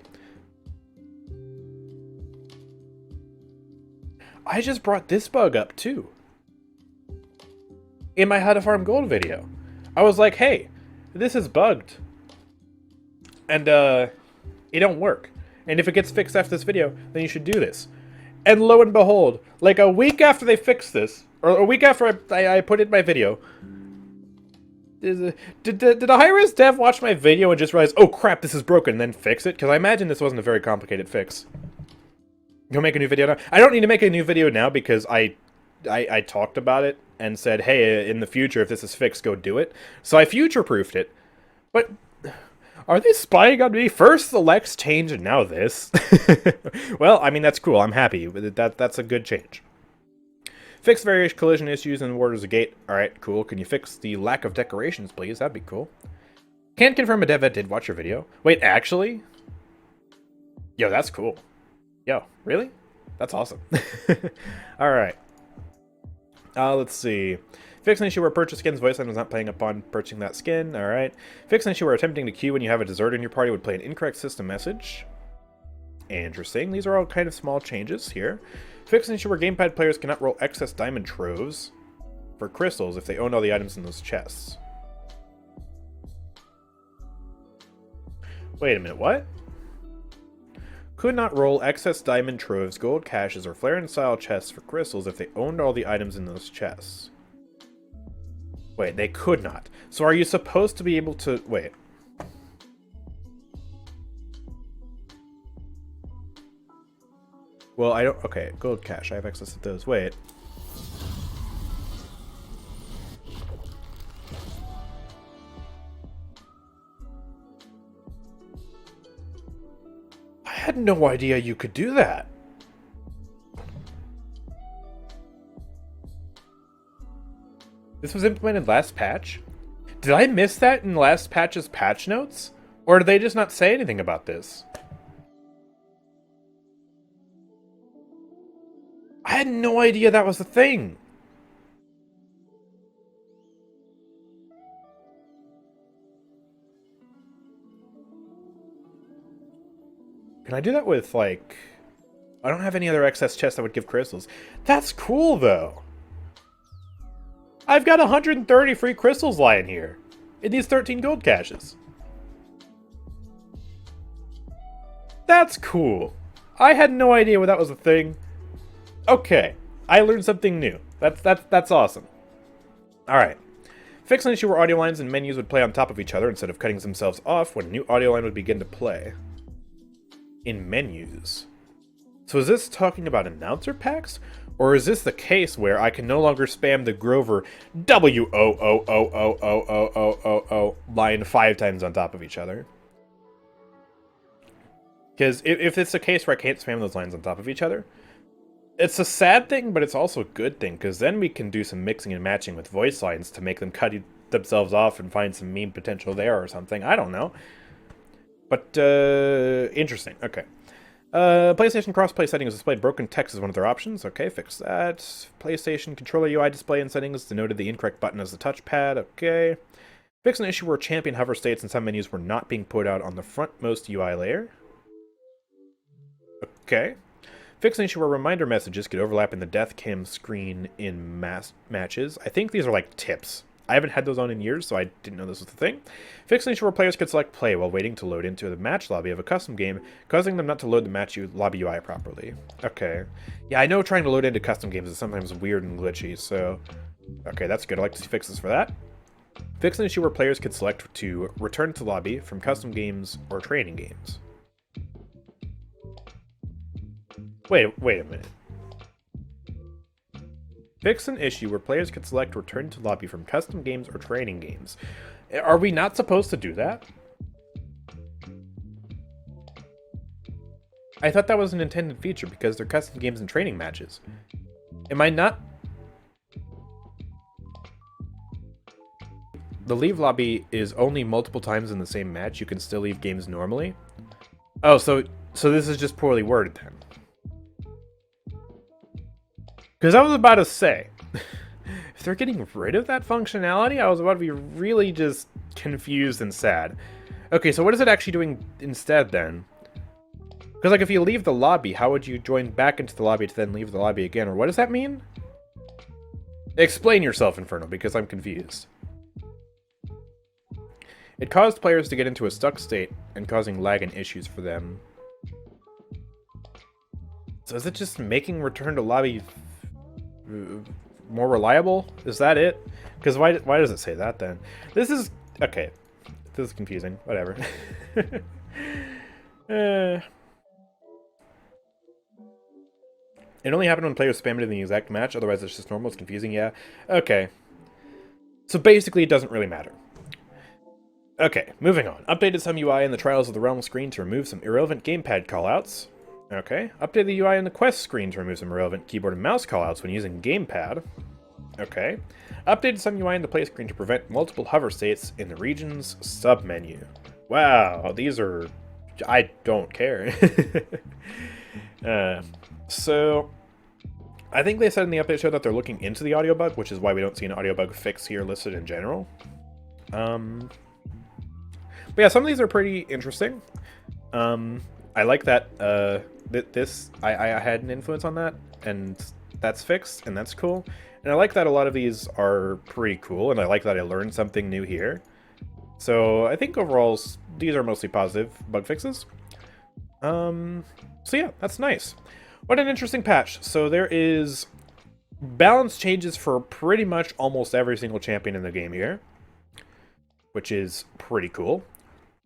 I just brought this bug up too. In my How to Farm Gold video. I was like, hey, this is bugged. And it don't work. And if it gets fixed after this video, then you should do this. And lo and behold, like a week after they fixed this, or a week after I put in my video, did a high-res dev watch my video and just realize, oh crap, this is broken, and then fix it? Because I imagine this wasn't a very complicated fix. Go make a new video now? I don't need to make a new video now because I talked about it and said, hey, in the future, if this is fixed, go do it. So I future-proofed it. But are they spying on me? First the Lex change and now this? Well, I mean, that's cool. I'm happy. That's a good change. Fix various collision issues in Warders of Gate. Alright, cool. Can you fix the lack of decorations, please? That'd be cool. Can't confirm a dev that did watch your video. Wait, actually? Yo, that's cool. Yo, really? That's awesome. Alright. Let's see. Fix an issue where purchase skin's voice line was not playing upon purchasing that skin. Alright. Fix an issue where attempting to queue when you have a dessert in your party would play an incorrect system message. Interesting. These are all kind of small changes here. Fix an issue where gamepad players cannot roll excess diamond troves for crystals if they own all the items in those chests. Wait a minute, what? Could not roll excess diamond troves, gold caches, or flare-and-style chests for crystals if they owned all the items in those chests. Wait, they could not. So are you supposed to be able to... Wait. Well, I don't... Okay, gold cache. I have access to those. Wait. I had no idea you could do that. This was implemented last patch? Did I miss that in last patch's patch notes? Or did they just not say anything about this? I had no idea that was a thing. Can I do that with, like... I don't have any other excess chests that would give crystals. That's cool, though. I've got 130 free crystals lying here. In these 13 gold caches. That's cool. I had no idea that was a thing. Okay. I learned something new. That's awesome. Alright. Fix an issue where audio lines and menus would play on top of each other instead of cutting themselves off when a new audio line would begin to play. In menus. So is this talking about announcer packs? Or is this the case where I can no longer spam the Grover W-O-O-O-O-O-O-O-O line 5 times on top of each other? Because if it's a case where I can't spam those lines on top of each other, it's a sad thing, but it's also a good thing, because then we can do some mixing and matching with voice lines to make them cut themselves off and find some meme potential there or something. I don't know. But, interesting. Okay. PlayStation crossplay settings display broken text is one of their options. Okay, fix that. PlayStation controller UI display and settings denoted the incorrect button as the touchpad. Okay. Fix an issue where champion hover states in some menus were not being put out on the frontmost UI layer. Okay. Fix an issue where reminder messages could overlap in the death cam screen in matches. I think these are like tips. I haven't had those on in years, so I didn't know this was the thing. Fix an issue where players could select play while waiting to load into the match lobby of a custom game, causing them not to load the match lobby UI properly. Okay. Yeah, I know trying to load into custom games is sometimes weird and glitchy, so... Okay, that's good. I'd like to see fixes for that. Fix an issue where players could select to return to lobby from custom games or training games. Wait a minute. Fix an issue where players could select return to lobby from custom games or training games. Are we not supposed to do that? I thought that was an intended feature because they're custom games and training matches. Am I not? The leave lobby is only multiple times in the same match. You can still leave games normally. Oh, so this is just poorly worded then. Because I was about to say, if they're getting rid of that functionality, I was about to be really just confused and sad. Okay, so what is it actually doing instead then? Because like if you leave the lobby, how would you join back into the lobby to then leave the lobby again? Or what does that mean? Explain yourself, Infernal, because I'm confused. It caused players to get into a stuck state and causing lag and issues for them. So is it just making return to lobby more reliable? Is that it? Because why does it say that then? This is... Okay. This is confusing. Whatever. It only happened when players spammed it in the exact match, otherwise it's just normal, it's confusing, yeah. Okay. So basically it doesn't really matter. Okay, moving on. Updated some UI in the Trials of the Realm screen to remove some irrelevant gamepad callouts. Okay. Updated the UI in the Quest screen to remove some irrelevant keyboard and mouse callouts when using gamepad. Okay. Updated some UI in the play screen to prevent multiple hover states in the region's submenu. Wow, these are... I don't care. So, I think they said in the update show that they're looking into the audio bug, which is why we don't see an audio bug fix here listed in general. But yeah, some of these are pretty interesting. I like that I had an influence on that, and that's fixed, and that's cool. And I like that a lot of these are pretty cool, and I like that I learned something new here. So I think overall, these are mostly positive bug fixes. So yeah, that's nice. What an interesting patch. So there is balance changes for pretty much almost every single champion in the game here, which is pretty cool.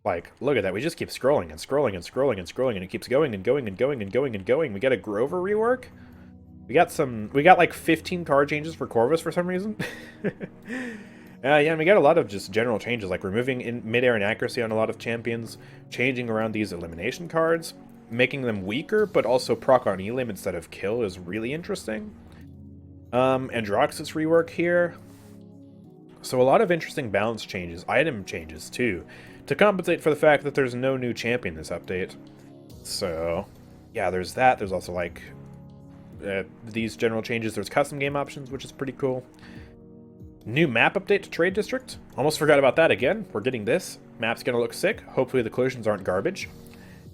Like, look at that. We just keep scrolling and scrolling and scrolling and scrolling, and it keeps going and going and going and going and going. We got a Grover rework. We got like 15 card changes for Corvus for some reason. Yeah, and we got a lot of just general changes, like removing mid-air inaccuracy on a lot of champions, changing around these elimination cards, making them weaker, but also proc on elim instead of kill is really interesting. Androxus rework here. So a lot of interesting balance changes, item changes too, to compensate for the fact that there's no new champion this update. So, yeah, there's that. There's also, like, these general changes. There's custom game options, which is pretty cool. New map update to Trade District. Almost forgot about that again. We're getting this. Map's gonna look sick. Hopefully the collisions aren't garbage.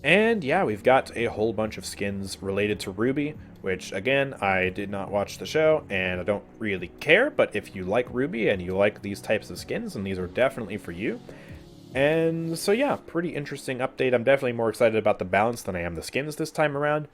And yeah, we've got a whole bunch of skins related to RWBY, which, again, I did not watch the show, and I don't really care, but if you like RWBY and you like these types of skins, then these are definitely for you. And so yeah, pretty interesting update. I'm definitely more excited about the balance than I am the skins this time around.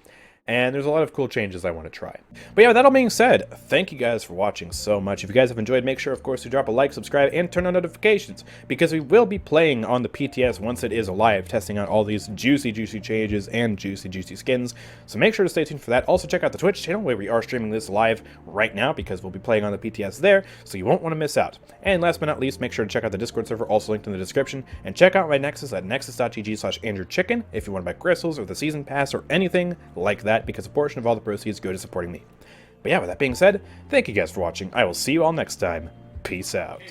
and there's a lot of cool changes I want to try. But yeah, with that all being said, thank you guys for watching so much. If you guys have enjoyed, make sure, of course, to drop a like, subscribe, and turn on notifications, because we will be playing on the PTS once it is alive, testing out all these juicy changes and juicy skins. So make sure to stay tuned for that. Also, check out the Twitch channel, where we are streaming this live right now, because we'll be playing on the PTS there, so you won't want to miss out. And last but not least, make sure to check out the Discord server, also linked in the description, and check out my Nexus at nexus.gg/AndrewChicken if you want to buy crystals or the season pass or anything like that, because a portion of all the proceeds go to supporting me. But yeah, with that being said, thank you guys for watching. I will see you all next time. Peace out.